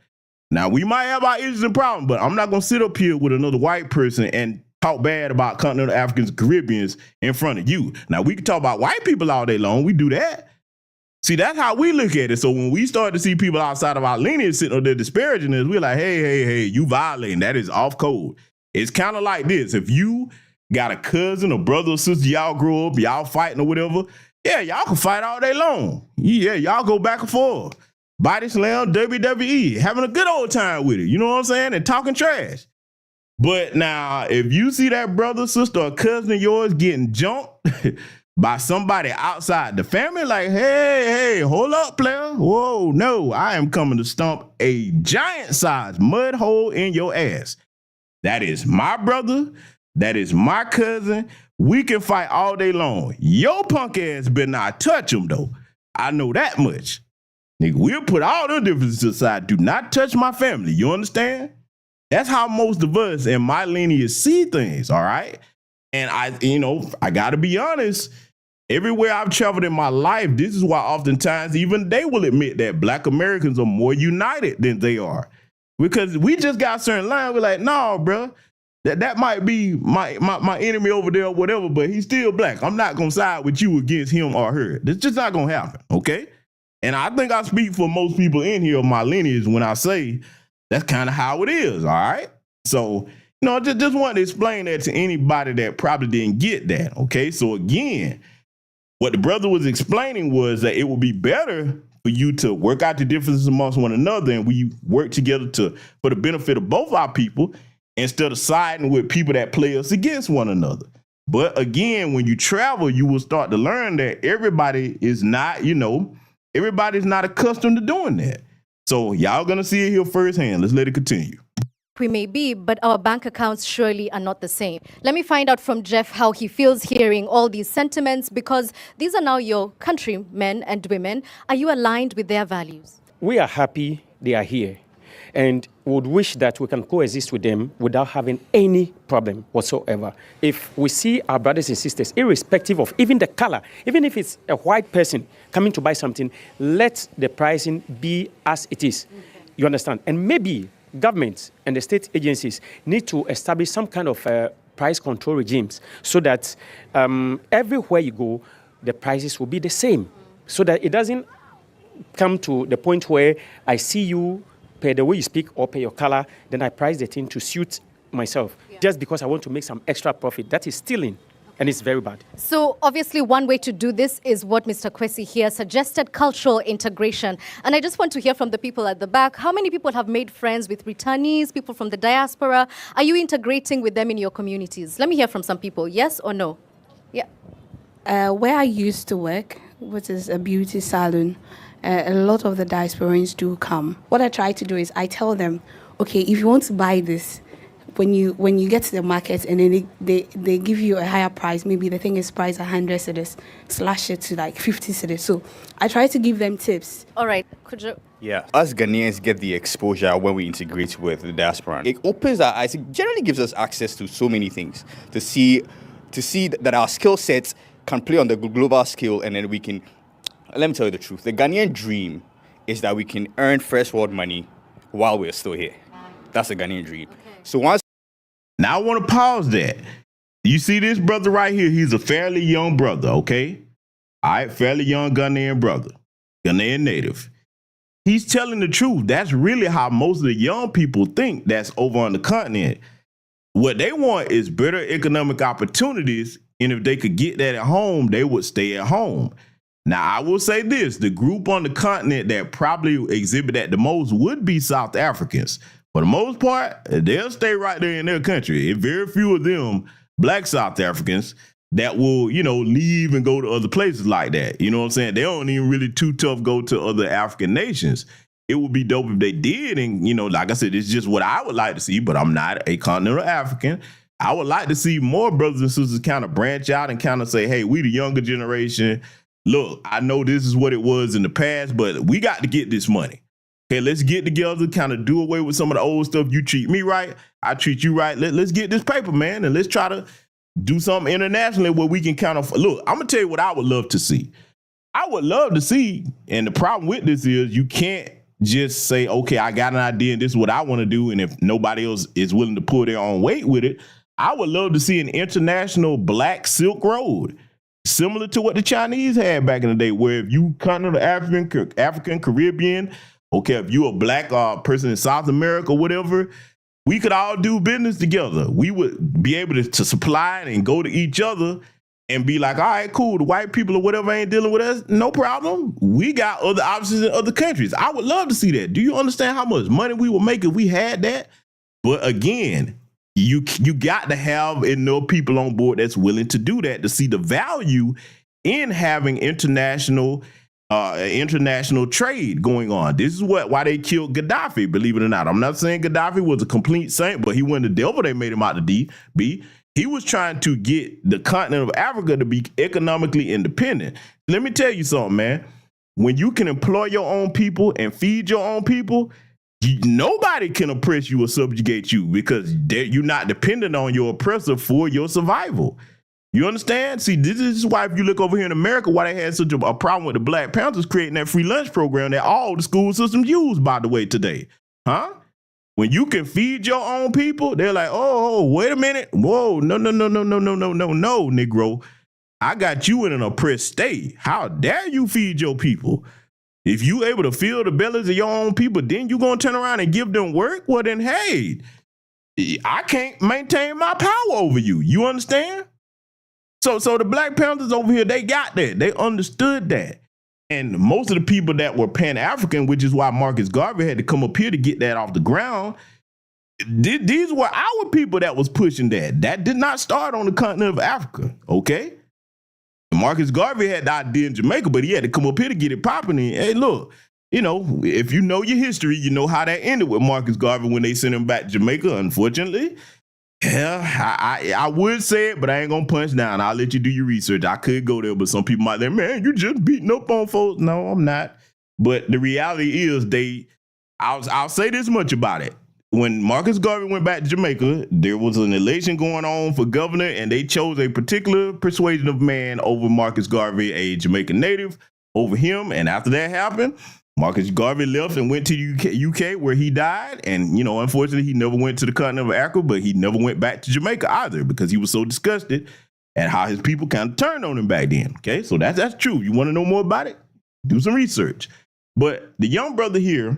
now we might have our issues and problems, but I'm not going to sit up here with another white person and talk bad about continental Africans, Caribbeans in front of you. Now, we can talk about white people all day long. We do that. See, that's how we look at it. So when we start to see people outside of our lineage sitting up there disparaging us, we're like, hey, you violating. That is off code. It's kind of like this. If you got a cousin or brother or sister, y'all grow up, y'all fighting or whatever, yeah, y'all can fight all day long. Yeah, y'all go back and forth. Body slam, WWE, having a good old time with it. You know what I'm saying? And talking trash. But now, if you see that brother, sister, or cousin of yours getting jumped by somebody outside the family, like, hey, hold up, player. Whoa, no, I am coming to stomp a giant-sized mud hole in your ass. That is my brother. That is my cousin. We can fight all day long. Your punk ass better not touch him, though. I know that much. Nigga, we'll put all the differences aside. Do not touch my family. You understand? That's how most of us in my lineage see things, all right? And I got to be honest, everywhere I've traveled in my life, this is why oftentimes even they will admit that Black Americans are more united than they are. Because we just got a certain line. We're like, no, bro. That might be my enemy over there or whatever, but he's still Black. I'm not going to side with you against him or her. That's just not going to happen, okay? And I think I speak for most people in here of my lineage when I say that's kind of how it is, all right? So, just wanted to explain that to anybody that probably didn't get that, okay? So again, what the brother was explaining was that it would be better for you to work out the differences amongst one another and we work together for the benefit of both our people instead of siding with people that play us against one another. But again, when you travel, you will start to learn that everybody is not, everybody's not accustomed to doing that. So y'all gonna see it here firsthand. Let's let it continue. We may be, but our bank accounts surely are not the same. Let me find out from Jeff how he feels hearing all these sentiments, because these are now your countrymen and women. Are you aligned with their values? We are happy they are here and would wish that we can coexist with them without having any problem whatsoever. If we see our brothers and sisters, irrespective of even the color, even if it's a white person coming to buy something, let the pricing be as it is. You understand? And maybe governments and the state agencies need to establish some kind of price control regimes so that everywhere you go, the prices will be the same, so that it doesn't come to the point where I see you pay the way you speak or pay your color, then I price the thing to suit myself just because I want to make some extra profit. That is stealing. And it's very bad. So obviously one way to do this is what Mr. Kwesi here suggested, cultural integration. And I just want to hear from the people at the back. How many people have made friends with returnees, people from the diaspora? Are you integrating with them in your communities? Let me hear from some people. Yes or no? Yeah. Where I used to work, which is a beauty salon, a lot of the diasporans do come. What I try to do is I tell them, okay, if you want to buy this, when you get to the market and then they give you a higher price, maybe the thing is priced 100 cedis, slash it to like 50 cedis. So I try to give them tips. All right. Could you? Yeah, us Ghanaians get the exposure when we integrate with the diaspora. It opens our eyes. It generally gives us access to so many things to see that our skill sets can play on the global scale, and then we can. Let me tell you the truth. The Ghanaian dream is that we can earn first world money while we're still here. That's the Ghanaian dream. Okay. So once. Now I want to pause that. You see this brother right here? He's a fairly young brother, okay? All right, fairly young Ghanaian brother, Ghanaian native. He's telling the truth. That's really how most of the young people think that's over on the continent. What they want is better economic opportunities, and if they could get that at home, they would stay at home. Now, I will say this, the group on the continent that probably exhibit that the most would be South Africans. For the most part, they'll stay right there in their country. And very few of them, black South Africans, that will, leave and go to other places like that. You know what I'm saying? They don't even really too tough go to other African nations. It would be dope if they did. And, like I said, it's just what I would like to see, but I'm not a continental African. I would like to see more brothers and sisters kind of branch out and kind of say, hey, we the younger generation. Look, I know this is what it was in the past, but we got to get this money. Okay, let's get together, kind of do away with some of the old stuff. You treat me right, I treat you right. Let's get this paper, man, and let's try to do something internationally where we can kind of, look, I'm going to tell you what I would love to see. I would love to see, and the problem with this is you can't just say, okay, I got an idea and this is what I want to do, and if nobody else is willing to pull their own weight with it, I would love to see an international Black Silk Road, similar to what the Chinese had back in the day, where if you continental African, Caribbean, okay, if you a black person in South America, whatever, we could all do business together. We would be able to supply and go to each other and be like, all right, cool, the white people or whatever ain't dealing with us, no problem. We got other options in other countries. I would love to see that. Do you understand how much money we would make if we had that? But again, you got to have enough people on board that's willing to do that, to see the value in having international trade going on. This is why they killed Gaddafi, believe it or not. I'm not saying Gaddafi was a complete saint, but he wasn't the devil they made him out to be. He was trying to get the continent of Africa to be economically independent. Let me tell you something, man. When you can employ your own people and feed your own people, nobody can oppress you or subjugate you, because you're not dependent on your oppressor for your survival. You understand? See, this is why if you look over here in America, why they had such a problem with the Black Panthers creating that free lunch program that all the school systems use, by the way, today. Huh? When you can feed your own people, they're like, oh, wait a minute. Whoa, no, Negro. I got you in an oppressed state. How dare you feed your people? If you able to fill the bellies of your own people, then you going to turn around and give them work? Well, then, hey, I can't maintain my power over you. You understand? So the Black Panthers over here, they got that. They understood that. And most of the people that were Pan-African, which is why Marcus Garvey had to come up here to get that off the ground, these were our people that was pushing that. That did not start on the continent of Africa, okay? Marcus Garvey had the idea in Jamaica, but he had to come up here to get it popping. And hey, look, if you know your history, you know how that ended with Marcus Garvey when they sent him back to Jamaica, unfortunately. Yeah, I would say it, but I ain't gonna punch down. I'll let you do your research. I could go there, but some people might say, man, you just beating up on folks. No, I'm not. But the reality is I'll say this much about it. When Marcus Garvey went back to Jamaica, there was an election going on for governor, and they chose a particular persuasion of man over Marcus Garvey, a Jamaican native, over him. And after that happened, Marcus Garvey left and went to UK where he died. And, unfortunately, he never went to the continent of Africa, but he never went back to Jamaica either because he was so disgusted at how his people kind of turned on him back then. Okay, so that's true. You want to know more about it? Do some research. But the young brother here,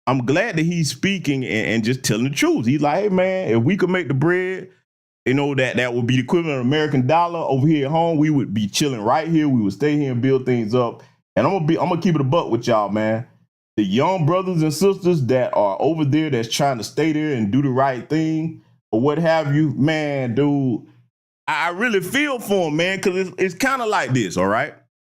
I'm glad that he's speaking and just telling the truth. He's like, hey, man, if we could make the bread, that would be the equivalent of American dollar over here at home, we would be chilling right here. We would stay here and build things up. And I'm gonna keep it a buck with y'all, man. The young brothers and sisters that are over there that's trying to stay there and do the right thing or what have you, man, dude, I really feel for them, man, because it's kind of like this, all right?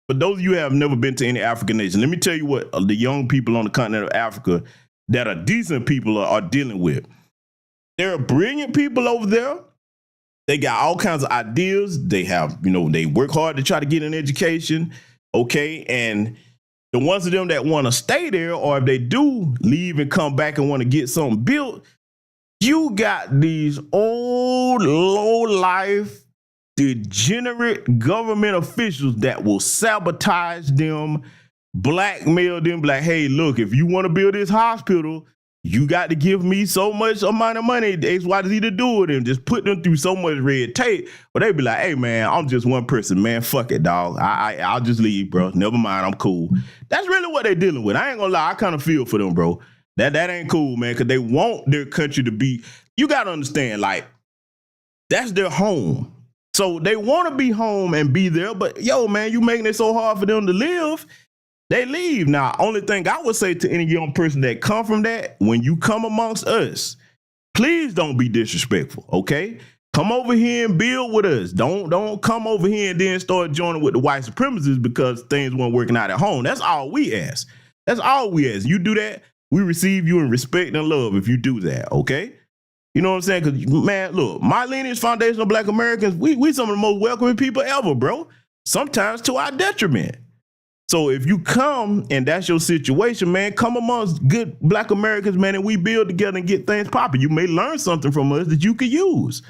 For those of you who have never been to any African nation, let me tell you what the young people on the continent of Africa that are decent people are dealing with. There are brilliant people over there. They got all kinds of ideas. They have, they work hard to try to get an education. Okay, and the ones of them that want to stay there, or if they do leave and come back and want to get something built, you got these old, low-life, degenerate government officials that will sabotage them, blackmail them, like, hey, look, if you want to build this hospital, you got to give me so much amount of money, XYZ to do it, and just put them through so much red tape. But they be like, hey, man, I'm just one person, man. Fuck it, dog. I'll just leave, bro. Never mind. I'm cool. That's really what they're dealing with. I ain't gonna lie. I kind of feel for them, bro. That ain't cool, man, because they want their country to be, you got to understand, like, that's their home. So they want to be home and be there, but, yo, man, you making it so hard for them to live, they leave. Now, only thing I would say to any young person that come from that, when you come amongst us, please don't be disrespectful, okay? Come over here and build with us. Don't come over here and then start joining with the white supremacists because things weren't working out at home. That's all we ask. That's all we ask. You do that, we receive you in respect and love if you do that, okay? You know what I'm saying? Because, man, look, my lineage, Foundation of Black Americans, we some of the most welcoming people ever, bro. Sometimes to our detriment. So if you come and that's your situation, man, come amongst good Black Americans, man, and we build together and get things popping. You may learn something from us that you could use.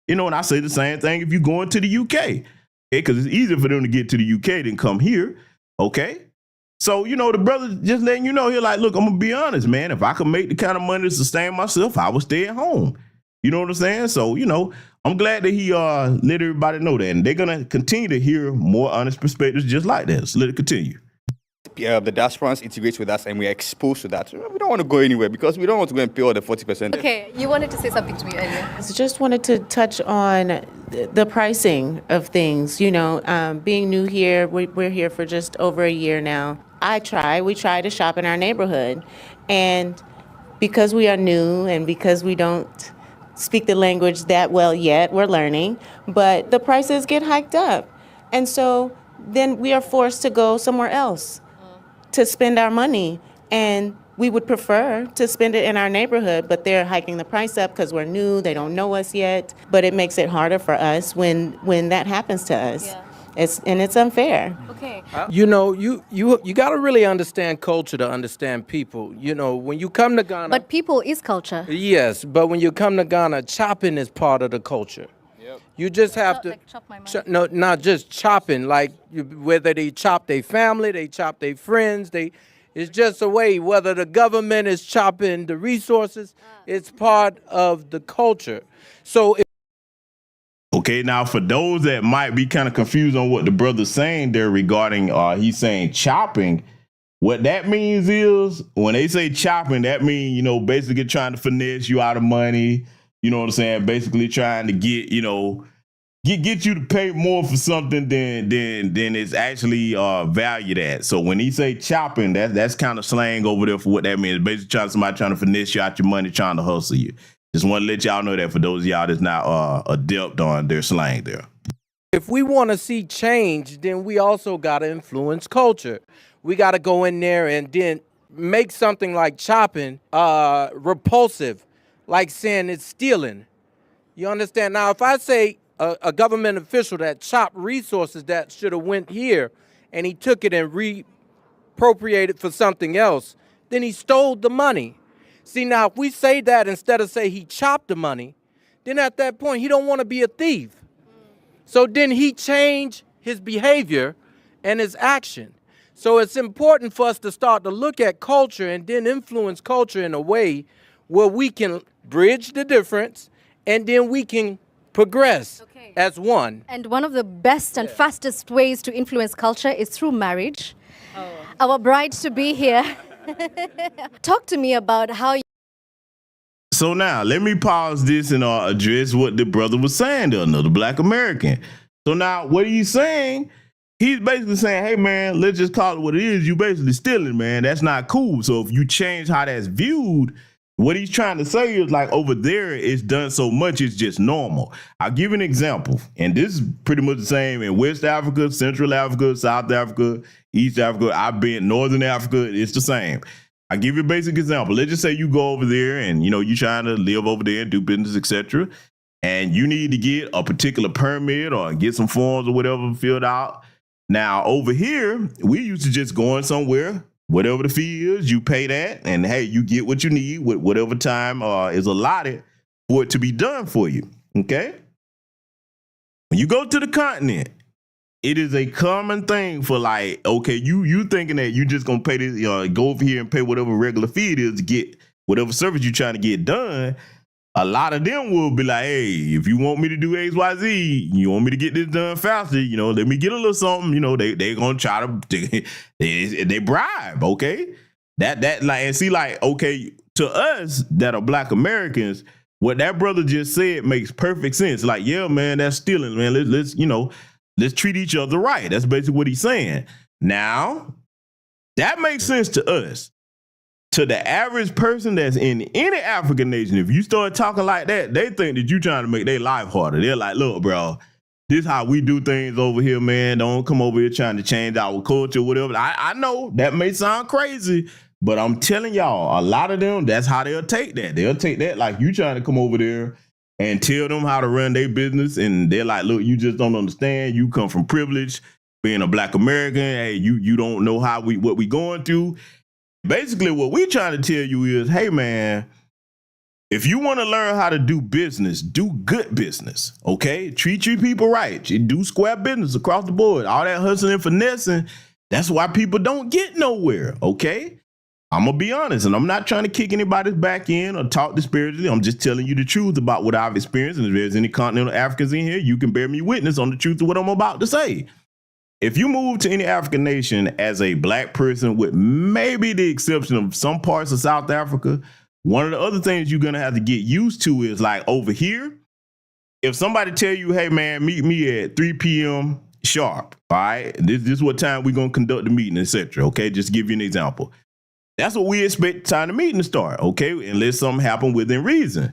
And I say the same thing if you go into the UK, because it's easier for them to get to the UK than come here, okay? So, the brother just letting you know, he's like, look, I'm going to be honest, man. If I could make the kind of money to sustain myself, I would stay at home. You know what I'm saying? So, I'm glad that he let everybody know that. And they're going to continue to hear more honest perspectives just like that. So let it continue. The diasporans integrate with us and we're exposed to that. We don't want to go anywhere because we don't want to go and pay all the 40%. Okay, you wanted to say something to me earlier. I just wanted to touch on the pricing of things. Being new here, we're here for just over a year now. We try to shop in our neighborhood. And because we are new and because we don't speak the language that well yet, we're learning, but the prices get hiked up. And so then we are forced to go somewhere else to spend our money. And we would prefer to spend it in our neighborhood, but they're hiking the price up because we're new, they don't know us yet. But it makes it harder for us when that happens to us. Yeah. It's unfair. Okay. You got to really understand culture to understand people. When you come to Ghana. But people is culture. Yes, but when you come to Ghana, chopping is part of the culture. Yep. You just have to. Like chop my money. No, not just chopping. Like whether they chop their family, they chop their friends. It's just a way. Whether the government is chopping the resources, it's part of the culture. So. Okay, now for those that might be kind of confused on what the brother's saying there regarding, he's saying chopping, what that means is when they say chopping, that means, basically trying to finesse you out of money, you know what I'm saying? Basically trying to get, get you to pay more for something than it's actually valued at. So when he say chopping, that's kind of slang over there for what that means. Basically somebody trying to finesse you out your money, trying to hustle you. Just want to let y'all know that for those of y'all that's not adept on their slang there. If we want to see change, then we also got to influence culture. We got to go in there and then make something like chopping repulsive, like saying it's stealing. You understand? Now, if I say a government official that chopped resources that should have went here and he took it and reappropriated for something else, then he stole the money. See, now, if we say that instead of say he chopped the money, then at that point, he don't want to be a thief. So then he changed his behavior and his action. So it's important for us to start to look at culture and then influence culture in a way where we can bridge the difference and then we can progress as one. And one of the best and fastest ways to influence culture is through marriage. Our bride-to-be here. Talk to me about how. So now, let me pause this and address what the brother was saying to another Black American. So now, what he's saying, he's basically saying, hey, man, let's just call it what it is. You basically stealing, man. That's not cool. So if you change how that's viewed, what he's trying to say is like over there, it's done so much, it's just normal. I'll give you an example. And this is pretty much the same in West Africa, Central Africa, South Africa, East Africa. I've been Northern Africa. It's the same. I'll give you a basic example. Let's just say you go over there and, you know, you're trying to live over there and do business, etc. And you need to get a particular permit or get some forms or whatever filled out. Now, over here, we used to just go in somewhere. Whatever the fee is, you pay that, and hey, you get what you need with whatever time is allotted for it to be done for you, okay? When you go to the continent, it is a common thing for like, okay, you thinking that you just gonna pay this, go over here and pay whatever regular fee it is to get whatever service you're trying to get done. A lot of them will be like, hey, if you want me to do X, Y, Z, you want me to get this done faster, let me get a little something, they gonna try to, they bribe, okay? That like, and see, like, okay, to us that are Black Americans, what that brother just said makes perfect sense. Like, yeah, man, that's stealing, man. Let's treat each other right. That's basically what he's saying. Now, that makes sense to us. To the average person that's in any African nation, if you start talking like that, they think that you're trying to make their life harder. They're like, look, bro, this is how we do things over here, man. Don't come over here trying to change our culture or whatever. I know that may sound crazy, but I'm telling y'all, a lot of them, that's how they'll take that. They'll take that like you trying to come over there and tell them how to run their business. And they're like, look, you just don't understand. You come from privilege, being a Black American. Hey, you don't know what we going through. Basically, what we're trying to tell you is, hey, man, if you want to learn how to do business, do good business, okay? Treat your people right. Do square business across the board. All that hustling and finessing, that's why people don't get nowhere, okay? I'm going to be honest, and I'm not trying to kick anybody's back in or talk disparagingly. I'm just telling you the truth about what I've experienced. And if there's any continental Africans in here, you can bear me witness on the truth of what I'm about to say. If you move to any African nation as a Black person, with maybe the exception of some parts of South Africa, one of the other things you're going to have to get used to is like over here, if somebody tell you, hey, man, meet me at 3 p.m. sharp, all right, this is what time we're going to conduct the meeting, etc. Okay, just to give you an example. That's what we expect the time the meeting to start, okay, unless something happen within reason.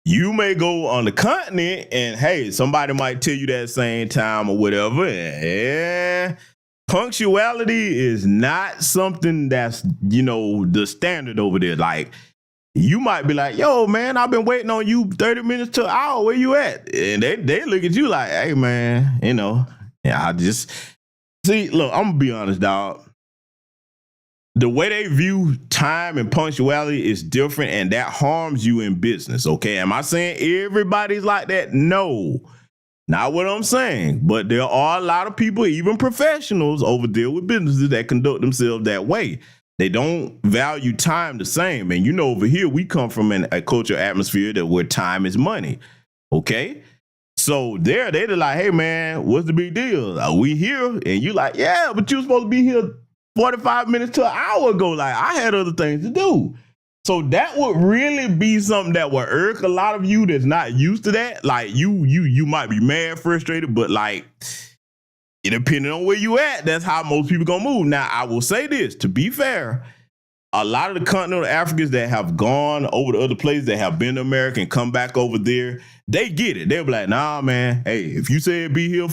You may go on the continent and, hey, somebody might tell you that same time or whatever. Yeah. Punctuality is not something that's, the standard over there. Like, you might be like, yo, man, I've been waiting on you 30 minutes to an hour. Where you at? And they look at you like, hey, man, I just, see, look, I'm going to be honest, dog. The way they view time and punctuality is different, and that harms you in business, okay? Am I saying everybody's like that? No, not what I'm saying. But there are a lot of people, even professionals over there with businesses that conduct themselves that way. They don't value time the same. And over here, we come from a cultural atmosphere where time is money, okay? So they're like, hey, man, what's the big deal? Are we here? And you like, yeah, but you were supposed to be here 45 minutes to an hour ago. Like, I had other things to do. So that would really be something that would irk a lot of you that's not used to that. Like, you might be mad, frustrated, but like, it depending on where you at, that's how most people gonna move. Now, I will say this, to be fair, a lot of the continental Africans that have gone over to other places that have been to America and come back over there, they get it. They'll be like, nah, man, hey, if you said be here,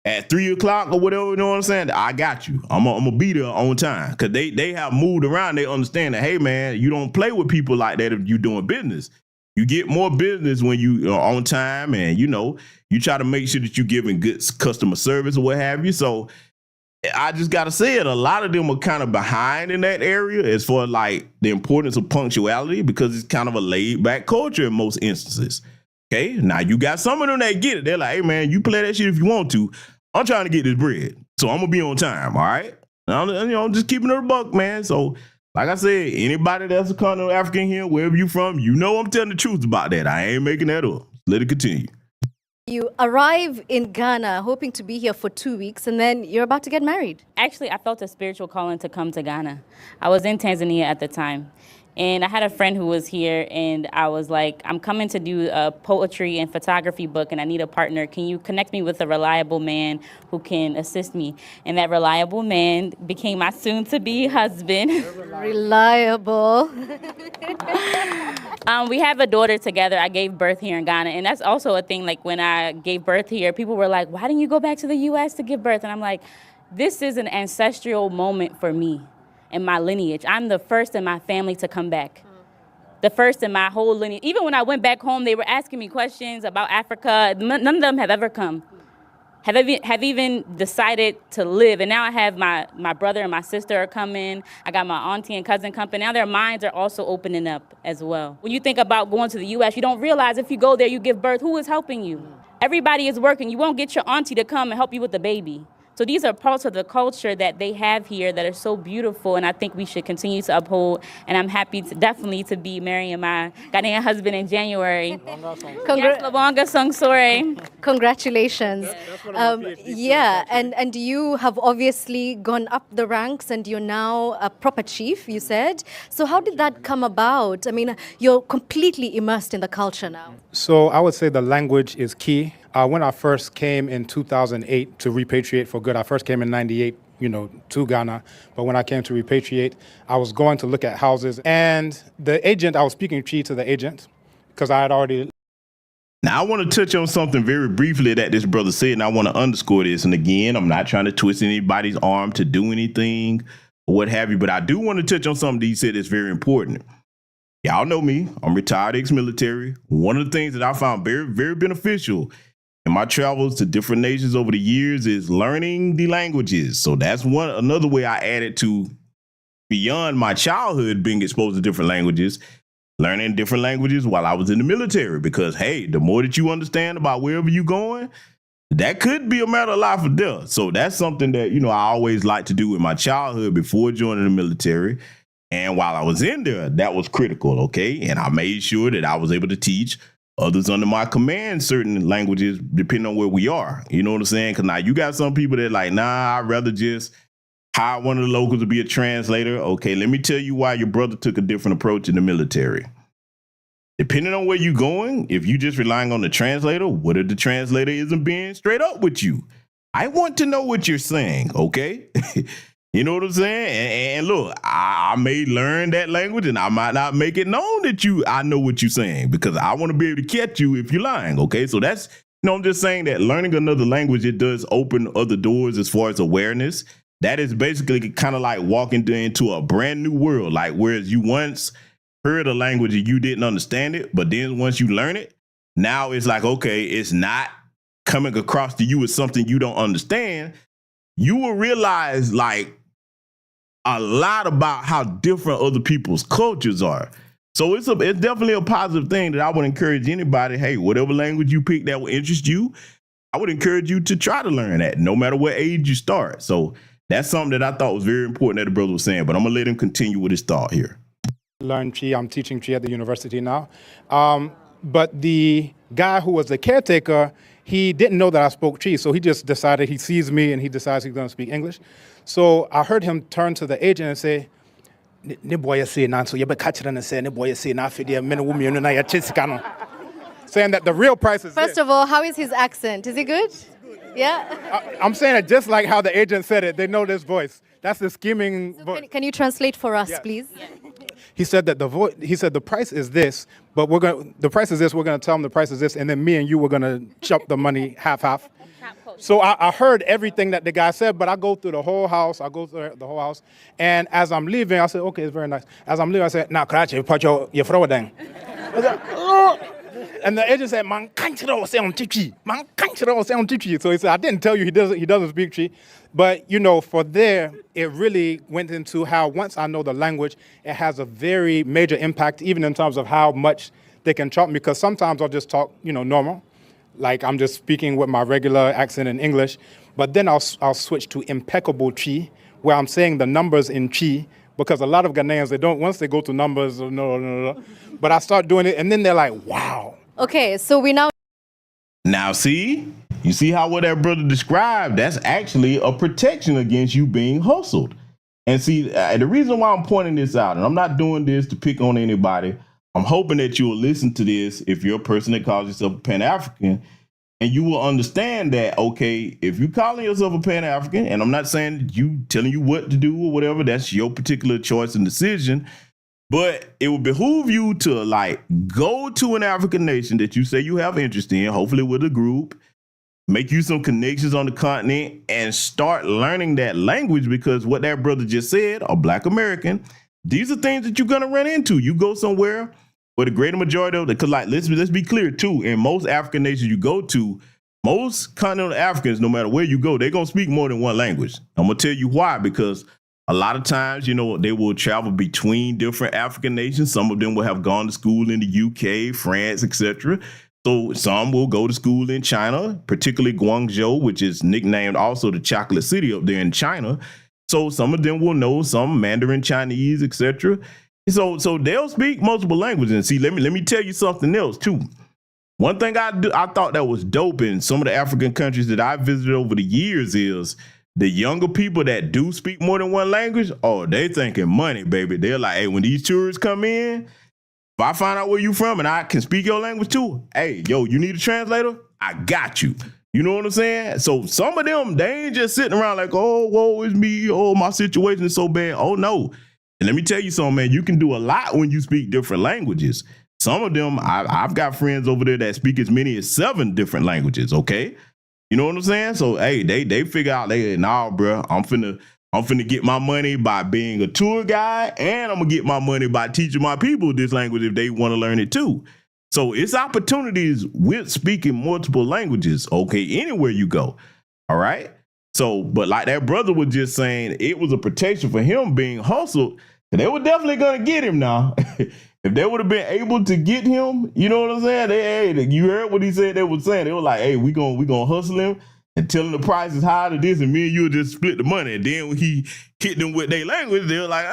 at 3 o'clock or whatever, you know what I'm saying? I got you. I'm gonna be there on time. Because they have moved around. They understand that, hey, man, you don't play with people like that if you're doing business. You get more business when you are on time and, you try to make sure that you're giving good customer service or what have you. So I just got to say it. A lot of them are kind of behind in that area as far as like the importance of punctuality because it's kind of a laid back culture in most instances. Okay. Now you got some of them that get it. They're like, hey, man, you play that shit if you want to. I'm trying to get this bread. So I'm going to be on time. All right. I'm just keeping it a buck, man. So like I said, anybody that's a continental African here, wherever you from, I'm telling the truth about that. I ain't making that up. Let it continue. You arrive in Ghana hoping to be here for 2 weeks and then you're about to get married. Actually, I felt a spiritual calling to come to Ghana. I was in Tanzania at the time. And I had a friend who was here, and I was like, I'm coming to do a poetry and photography book, and I need a partner. Can you connect me with a reliable man who can assist me? And that reliable man became my soon-to-be husband. Reliable. We have a daughter together. I gave birth here in Ghana, and that's also a thing. Like when I gave birth here, people were like, why didn't you go back to the U.S. to give birth? And I'm like, this is an ancestral moment for me. In my lineage. I'm the first in my family to come back. The first in my whole lineage. Even when I went back home, they were asking me questions about Africa. None of them have ever come. Have even decided to live. And now I have my brother and my sister are coming. I got my auntie and cousin coming. Now their minds are also opening up as well. When you think about going to the U.S., you don't realize if you go there, you give birth, who is helping you? Everybody is working. You won't get your auntie to come and help you with the baby. So these are parts of the culture that they have here that are so beautiful, and I think we should continue to uphold. And I'm happy definitely to be marrying my Ghanaian husband in January. Yes, Labonga Song Sore. Congratulations. And you have obviously gone up the ranks and you're now a proper chief, you said. So how did that come about? I mean, you're completely immersed in the culture now. So I would say the language is key. When I first came in 2008 to repatriate for good, I first came in 98, to Ghana. But when I came to repatriate, I was going to look at houses. And the agent, I was speaking Twi to the agent because I had already... Now, I want to touch on something very briefly that this brother said, and I want to underscore this. And again, I'm not trying to twist anybody's arm to do anything or what have you, but I do want to touch on something that he said that's very important. Y'all know me. I'm retired ex-military. One of the things that I found very, very beneficial in my travels to different nations over the years is learning the languages. So that's another way I added to beyond my childhood being exposed to different languages, learning different languages while I was in the military. Because, hey, the more that you understand about wherever you're going, that could be a matter of life or death. So that's something that, I always liked to do in my childhood before joining the military. And while I was in there, that was critical, okay? And I made sure that I was able to teach others under my command certain languages depending on where we are. You know what I'm saying? Because now you got some people that like, nah, I'd rather just hire one of the locals to be a translator. Okay, let me tell you why your brother took a different approach in the military. Depending on where you're going, if you just relying on the translator, what if the translator isn't being straight up with you? I want to know what you're saying, okay? You know what I'm saying? And look, I may learn that language and I might not make it known that I know what you're saying because I want to be able to catch you if you're lying, okay? So that's, I'm just saying that learning another language, it does open other doors as far as awareness. That is basically kind of like walking into a brand new world. Like, whereas you once heard a language and you didn't understand it, but then once you learn it, now it's like, okay, it's not coming across to you as something you don't understand. You will realize, like, a lot about how different other people's cultures are. So it's definitely a positive thing that I would encourage anybody, hey, whatever language you pick that will interest you, I would encourage you to try to learn that no matter what age you start. So that's something that I thought was very important that the brother was saying, but I'm going to let him continue with his thought here. Learn Twi. I'm teaching Twi at the university now. But the guy who was the caretaker, he didn't know that I spoke Twi, so he just decided, he sees me and he decides he's going to speak English. So I heard him turn to the agent and say, "Ne boy say now, so you be catch and say ne boy say now for the men women na ya chisikano." Saying that the real price is First of all, how is his accent? Is he good? Yeah. I'm saying it just like how the agent said it. They know this voice. That's the scheming voice. Can you translate for us, please? He said that the price is this, but the price is this. We're gonna tell him the price is this, and then me and you were gonna chop the money half. So I heard everything that the guy said, but I go through the whole house. And as I'm leaving, I said, okay, it's very nice. As I'm leaving, I said, now, Karachi, put your throw down. And the agent said, man, can't you know say on Chichi? Man, can't you know say on Chichi? So he said, I didn't tell you he doesn't speak Chi. But, for there, it really went into how once I know the language, it has a very major impact, even in terms of how much they can chop me. Because sometimes I'll just talk, normal. Like I'm just speaking with my regular accent in English. But then I'll switch to impeccable Chi, where I'm saying the numbers in Chi. Because a lot of Ghanaians, they don't, once they go to numbers, no. But I start doing it, and then they're like, wow. Okay, so we now... Now, you see how what that brother described, that's actually a protection against you being hustled. And see, the reason why I'm pointing this out, and I'm not doing this to pick on anybody, I'm hoping that you will listen to this if you're a person that calls yourself a Pan-African, and you will understand that, okay, if you calling yourself a Pan-African, and I'm not saying telling you what to do or whatever, that's your particular choice and decision, but it would behoove you to go to an African nation that you say you have interest in, hopefully with a group, make you some connections on the continent and start learning that language, because what that brother just said, a Black American, these are things that you're going to run into. You go somewhere where the greater majority of because let's be clear too, in most African nations you go to, most continental Africans, no matter where you go, they're going to speak more than one language. I'm going to tell you why, because a lot of times, they will travel between different African nations. Some of them will have gone to school in the UK, France, etc. So some will go to school in China, particularly Guangzhou, which is nicknamed also the chocolate city up there in China. So some of them will know some Mandarin Chinese, etc. So they'll speak multiple languages. And see, let me tell you something else too. One thing I thought that was dope in some of the African countries that I visited over the years is the younger people that do speak more than one language, they thinking money, baby. They're like, hey, when these tourists come in, if I find out where you from and I can speak your language too, hey, yo, you need a translator? I got you. You know what I'm saying? So some of them, they ain't just sitting around like, oh, woe is me. Oh, my situation is so bad. Oh, no. And let me tell you something, man, you can do a lot when you speak different languages. Some of them, I've got friends over there that speak as many as 7 different languages, okay? You know what I'm saying? So, hey, they figure out, nah, bro, I'm finna get my money by being a tour guide, and I'm gonna get my money by teaching my people this language if they want to learn it too. So it's opportunities with speaking multiple languages, okay, anywhere you go, all right? So, but like that brother was just saying, it was a protection for him being hustled, and they were definitely gonna get him now. If they would have been able to get him, you know what I'm saying? You heard what he said they were saying. They were like, hey, we gonna hustle him and tell him the price is higher than this, and me and you just split the money. And then when he hit them with their language, they were like,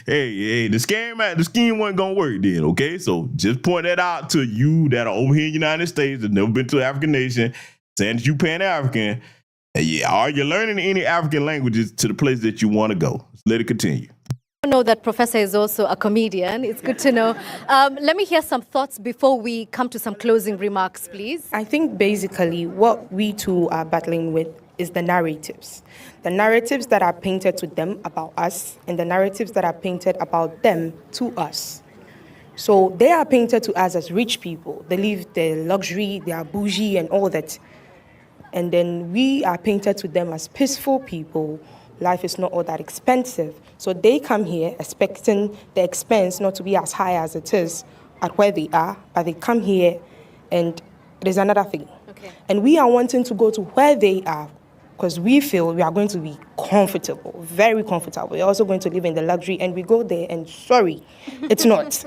hey, the scheme wasn't gonna work then, okay? So just point that out to you that are over here in the United States that never been to an African nation, saying that you Pan-African. Yeah, are you learning any African languages to the place that you want to go? Let it continue. I know that Professor is also a comedian. It's good to know. Let me hear some thoughts before we come to some closing remarks, please. I think basically what we two are battling with is the narratives. The narratives that are painted to them about us and the narratives that are painted about them to us. So they are painted to us as rich people. They live their luxury, they are bougie and all that. And then we are painted to them as peaceful people. Life is not all that expensive. So they come here expecting the expense not to be as high as it is at where they are, but they come here and there's another thing. Okay. And we are wanting to go to where they are because we feel we are going to be comfortable, very comfortable. We're also going to live in the luxury, and we go there and sorry, it's not.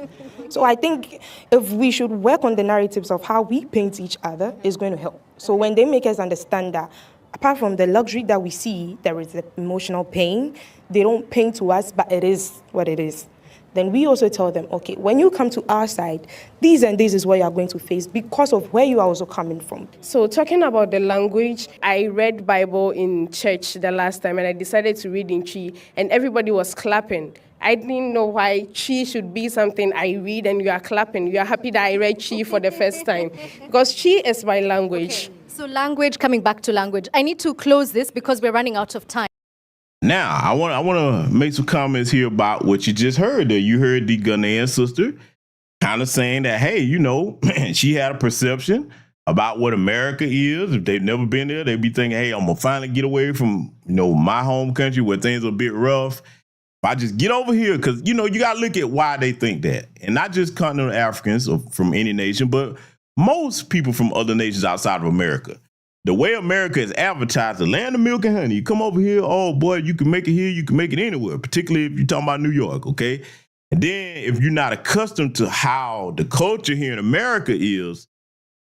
So I think if we should work on the narratives of how we paint each other, it's going to help. So when they make us understand that apart from the luxury that we see, there is the emotional pain. They don't paint to us, but it is what it is. Then we also tell them, okay, when you come to our side, this and this is what you are going to face because of where you are also coming from. So talking about the language, I read Bible in church the last time and I decided to read in Chi and everybody was clapping. I didn't know why Chi should be something I read and you are clapping. You are happy that I read Chi for the first time because Chi is my language. Okay. So language, coming back to language. I need to close this because we're running out of time. Now, I want to make some comments here about what you just heard there. You heard the Ghanaian sister kind of saying that, hey, you know, she had a perception about what America is. If they've never been there, they'd be thinking, hey, I'm going to finally get away from, you know, my home country where things are a bit rough. If I just get over here, because, you know, you got to look at why they think that. And not just continental Africans or from any nation, but most people from other nations outside of America. The way America is advertised, the land of milk and honey, you come over here, oh boy, you can make it here, you can make it anywhere, particularly if you're talking about New York, okay? And then if you're not accustomed to how the culture here in America is,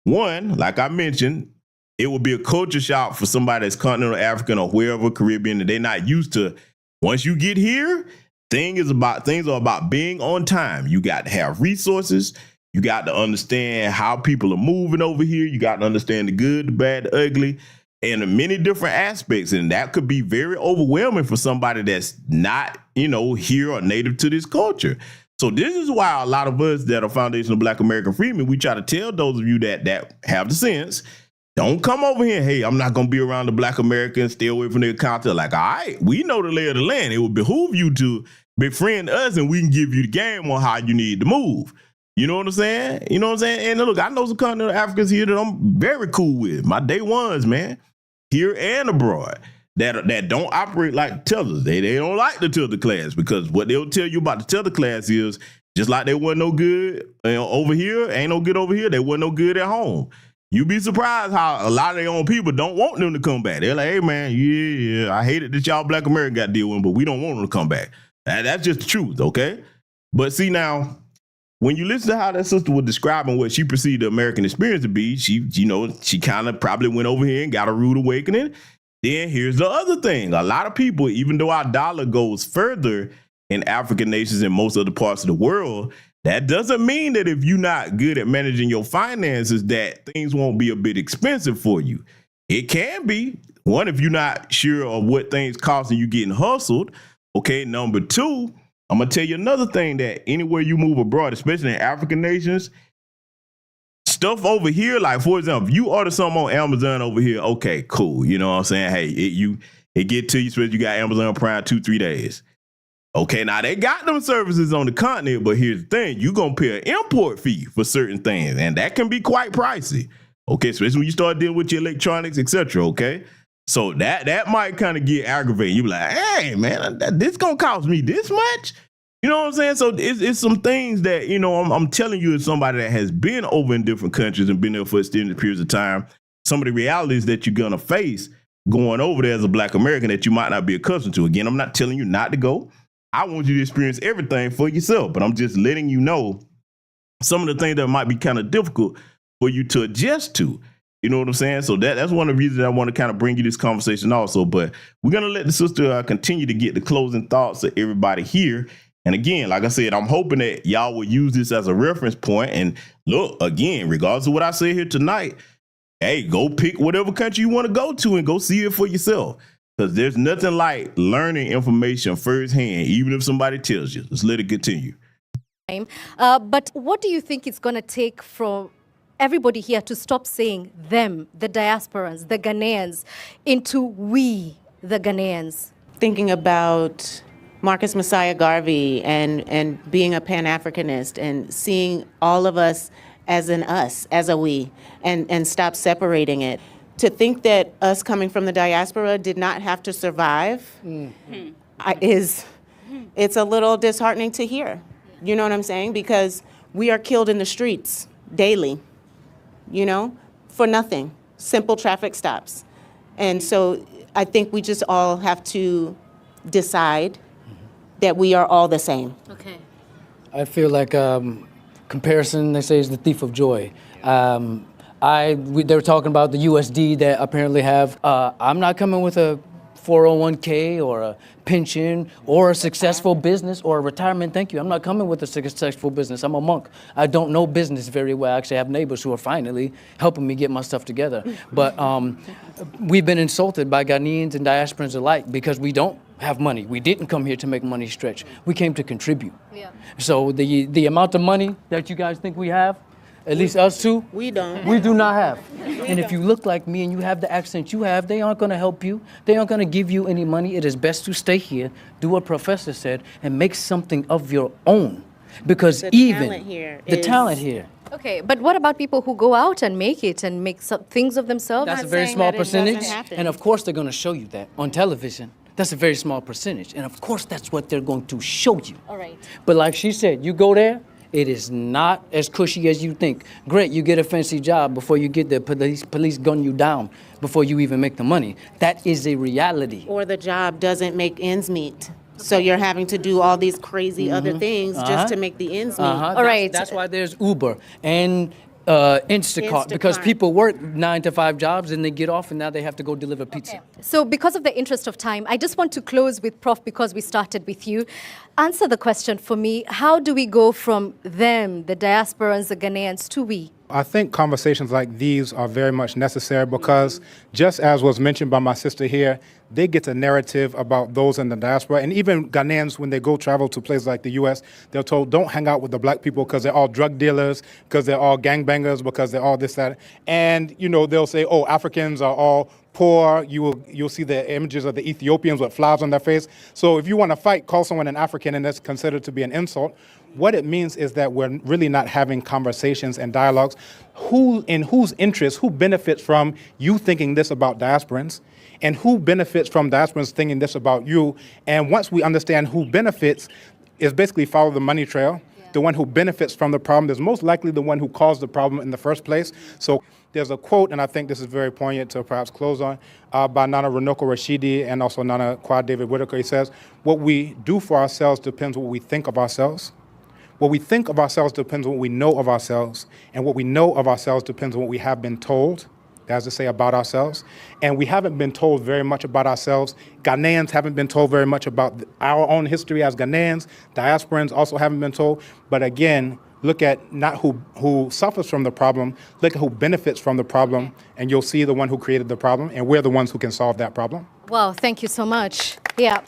one, like I mentioned, it would be a culture shock for somebody that's continental African or wherever, Caribbean, and they're not used to. Once you get here, things are about being on time. You got to have resources. You got to understand how people are moving over here. You got to understand the good, the bad, the ugly, and the many different aspects. And that could be very overwhelming for somebody that's not, you know, here or native to this culture. So this is why a lot of us that are Foundation of Black American Freedmen, we try to tell those of you that have the sense, don't come over here. Hey, I'm not going to be around the Black Americans. Stay away from their content. Like, all right, we know the lay of the land. It would behoove you to befriend us and we can give you the game on how you need to move. You know what I'm saying? You know what I'm saying? And look, I know some continental Africans here that I'm very cool with. My day ones, man, here and abroad, that don't operate like tethers. They don't like the tether class, because what they'll tell you about the tether class is just like they wasn't no good over here, ain't no good over here, they wasn't no good at home. You'd be surprised how a lot of their own people don't want them to come back. They're like, hey, man, yeah, I hate it that y'all Black American got to deal with them, but we don't want them to come back. That's just the truth, okay? But see, now, when you listen to how that sister was describing what she perceived the American experience to be, she kind of probably went over here and got a rude awakening. Then here's the other thing. A lot of people, even though our dollar goes further in African nations and most other parts of the world, that doesn't mean that if you're not good at managing your finances, that things won't be a bit expensive for you. It can be. One, if you're not sure of what things cost and you getting hustled. Okay, number two, I'm going to tell you another thing, that anywhere you move abroad, especially in African nations, stuff over here, like, for example, if you order something on Amazon over here, okay, cool. You know what I'm saying? Hey, it get to you, especially you got Amazon Prime 2-3 days. Okay, now they got them services on the continent, but here's the thing. You're going to pay an import fee for certain things, and that can be quite pricey. Okay, especially when you start dealing with your electronics, etc. Okay? So that might kind of get aggravating. You be like, hey, man, this going to cost me this much? You know what I'm saying? So it's some things that, you know, I'm telling you as somebody that has been over in different countries and been there for extended periods of time, some of the realities that you're going to face going over there as a Black American that you might not be accustomed to. Again, I'm not telling you not to go. I want you to experience everything for yourself, but I'm just letting you know some of the things that might be kind of difficult for you to adjust to. You know what I'm saying? So that's one of the reasons I want to kind of bring you this conversation also. But we're going to let the sister continue to get the closing thoughts of everybody here. And again, like I said, I'm hoping that y'all will use this as a reference point. And look, again, regardless of what I say here tonight, hey, go pick whatever country you want to go to and go see it for yourself. Because there's nothing like learning information firsthand, even if somebody tells you. Let's let it continue. But what do you think it's going to take for everybody here to stop saying them, the diasporans, the Ghanaians, into we, the Ghanaians? Thinking about Marcus Messiah Garvey and being a Pan-Africanist and seeing all of us as an us, as a we, and stop separating it. To think that us coming from the diaspora did not have to survive it's a little disheartening to hear. You know what I'm saying? Because we are killed in the streets daily, you know, for nothing. Simple traffic stops. And so I think we just all have to decide that we are all the same. Okay. I feel like comparison, they say, is the thief of joy. They were talking about the USD that apparently have, I'm not coming with a 401k or a pension or a successful business or a retirement. Thank you. I'm not coming with a successful business. I'm a monk. I don't know business very well. I actually have neighbors who are finally helping me get my stuff together. But we've been insulted by Ghanaians and diasporans alike because we don't have money. We didn't come here to make money stretch. We came to contribute. Yeah. So the amount of money that you guys think we have, At least us two. We don't. We do not have. And if you look like me and you have the accent you have, they aren't going to help you. They aren't going to give you any money. It is best to stay here, do what Professor said, and make something of your own. Because The even talent here the is- talent here. Okay, but what about people who go out and make it and make some things of themselves? That's a very small percentage. And of course they're going to show you that on television. That's a very small percentage. And of course that's what they're going to show you. All right. But like she said, you go there, it is not as cushy as you think. Great, you get a fancy job before you get the police gun you down before you even make the money. That is a reality. Or the job doesn't make ends meet. So you're having to do all these crazy other things just to make the ends meet. All right. That's why there's Uber and Instacart, because people work 9 to 5 jobs and they get off and now they have to go deliver pizza. So because of the interest of time, I just want to close with Prof because we started with you. Answer the question for me. How do we go from them, the diasporans, the Ghanaians, to we? I think conversations like these are very much necessary because, just as was mentioned by my sister here, they get a narrative about those in the diaspora. And even Ghanaians, when they go travel to places like the U.S., they're told, don't hang out with the black people because they're all drug dealers, because they're all gangbangers, because they're all this, that. And, you know, they'll say, oh, Africans are all poor. You'll see the images of the Ethiopians with flowers on their face. So if you want to fight, call someone an African, and that's considered to be an insult. What it means is that we're really not having conversations and dialogues. In whose interest, who benefits from you thinking this about diasporans, and who benefits from diasporans thinking this about you? And once we understand who benefits, is basically follow the money trail. The one who benefits from the problem is most likely the one who caused the problem in the first place. So there's a quote, and I think this is very poignant to perhaps close on, by Nana Runoko Rashidi and also Nana Quad David Whitaker. He says, what we do for ourselves depends on what we think of ourselves. What we think of ourselves depends on what we know of ourselves. And what we know of ourselves depends on what we have been told, as to say, about ourselves. And we haven't been told very much about ourselves. Ghanaians haven't been told very much about our own history as Ghanaians. Diasporans also haven't been told. But again, look at not who suffers from the problem, look at who benefits from the problem, and you'll see the one who created the problem, and we're the ones who can solve that problem. Wow, thank you so much. Yeah.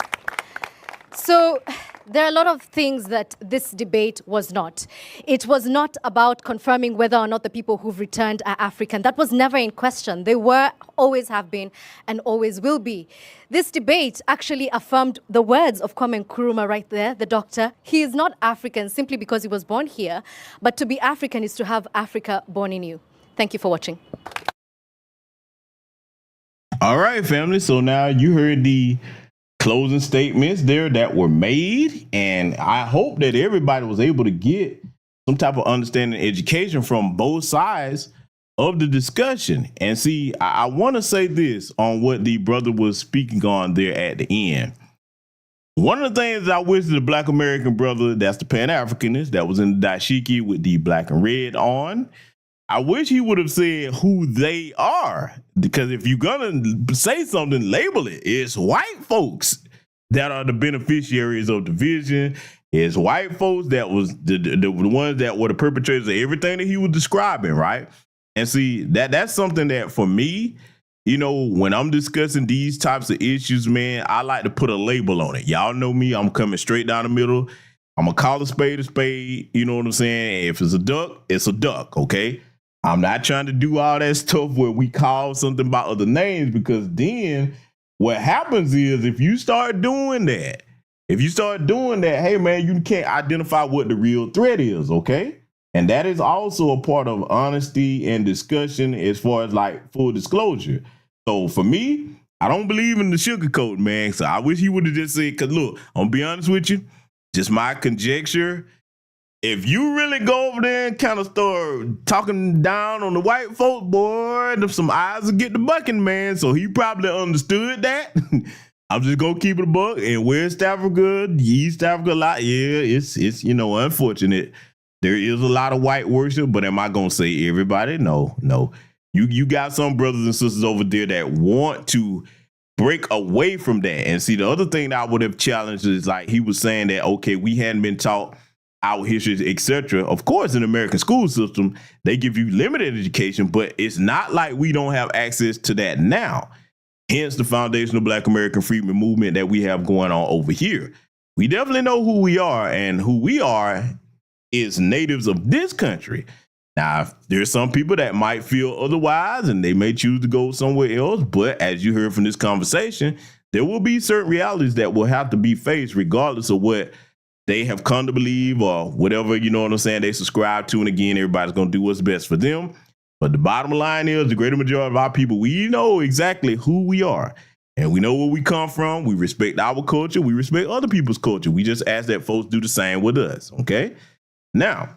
So there are a lot of things that this debate was not. It was not about confirming whether or not the people who've returned are African. That was never in question. They were, always have been, and always will be. This debate actually affirmed the words of Kwame Nkrumah right there, the doctor. He is not African simply because he was born here, but to be African is to have Africa born in you. Thank you for watching. All right, family. So now you heard the closing statements there that were made, and I hope that everybody was able to get some type of understanding and education from both sides of the discussion. And see, I want to say this on what the brother was speaking on there at the end. One of the things I wish the Black American brother, that's the Pan-Africanist, that was in the dashiki with the black and red on, I wish he would have said who they are, because if you're gonna say something, label it. It's white folks that are the beneficiaries of division. It's white folks that was the ones that were the perpetrators of everything that he was describing, right? And see, that's something that for me, you know, when I'm discussing these types of issues, man, I like to put a label on it. Y'all know me, I'm coming straight down the middle. I'm gonna call a spade, you know what I'm saying? If it's a duck, it's a duck, okay? I'm not trying to do all that stuff where we call something by other names, because then what happens is if you start doing that, hey man, you can't identify what the real threat is, okay? And that is also a part of honesty and discussion as far as like full disclosure. So for me, I don't believe in the sugarcoat, man. So I wish he would have just said, cause look, I'm gonna be honest with you, just my conjecture. If you really go over there and kind of start talking down on the white folk, boy, some eyes will get the bucking, man. So he probably understood that. I'm just gonna keep it a buck. And West Africa, East Africa, a lot, yeah, it's you know, unfortunate. There is a lot of white worship, but am I gonna say everybody? No. You got some brothers and sisters over there that want to break away from that. And see, the other thing that I would have challenged is like he was saying that, okay, we hadn't been taught our histories, etc. Of course, in the American school system, they give you limited education, but it's not like we don't have access to that now. Hence the foundational Black American freedom movement that we have going on over here. We definitely know who we are, and who we are is natives of this country. Now, there's some people that might feel otherwise and they may choose to go somewhere else. But as you heard from this conversation, there will be certain realities that will have to be faced regardless of what they have come to believe or whatever, you know what I'm saying, they subscribe to. And again, everybody's going to do what's best for them. But the bottom line is the greater majority of our people, we know exactly who we are. And we know where we come from. We respect our culture. We respect other people's culture. We just ask that folks do the same with us, okay? Now,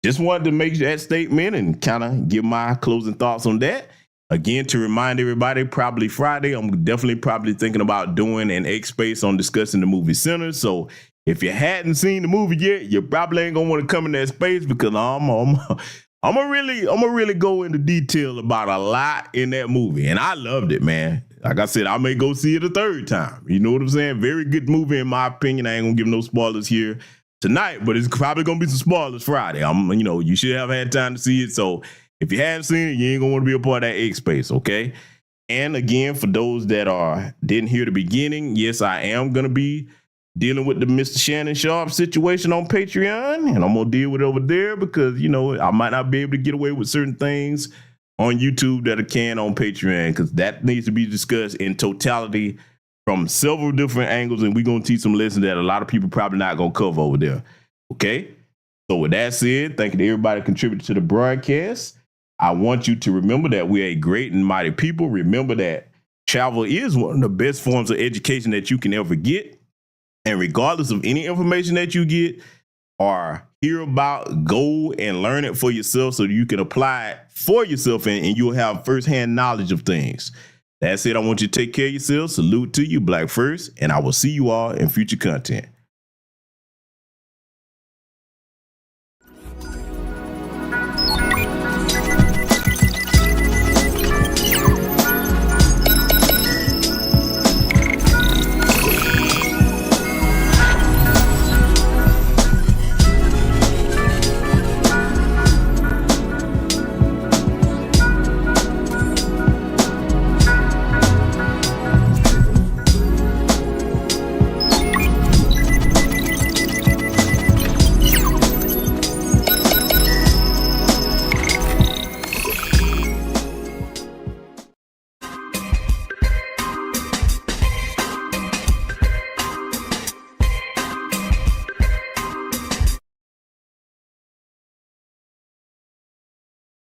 just wanted to make that statement and kind of give my closing thoughts on that. Again, to remind everybody, probably Friday, I'm definitely probably thinking about doing an X space on discussing the movie Sinners. So if you hadn't seen the movie yet, you probably ain't gonna want to come in that space because I'm gonna really go into detail about a lot in that movie. And I loved it, man. Like I said, I may go see it a third time. You know what I'm saying? Very good movie in my opinion. I ain't gonna give no spoilers here tonight, but it's probably gonna be some spoilers Friday. You should have had time to see it. So if you haven't seen it, you ain't gonna want to be a part of that X space, okay? And again, for those that didn't hear the beginning, yes, I am gonna be dealing with the Mr. Shannon Sharp situation on Patreon, and I'm gonna deal with it over there because I might not be able to get away with certain things on YouTube that I can on Patreon, because that needs to be discussed in totality from several different angles, and we're going to teach some lessons that a lot of people probably not going to cover over there. Okay? So with that said, thank you to everybody contributing to the broadcast. I want you to remember that we're a great and mighty people. Remember that travel is one of the best forms of education that you can ever get. And regardless of any information that you get or hear about, go and learn it for yourself so you can apply it for yourself and you'll have firsthand knowledge of things. That's it. I want you to take care of yourself. Salute to you, Black First, and I will see you all in future content.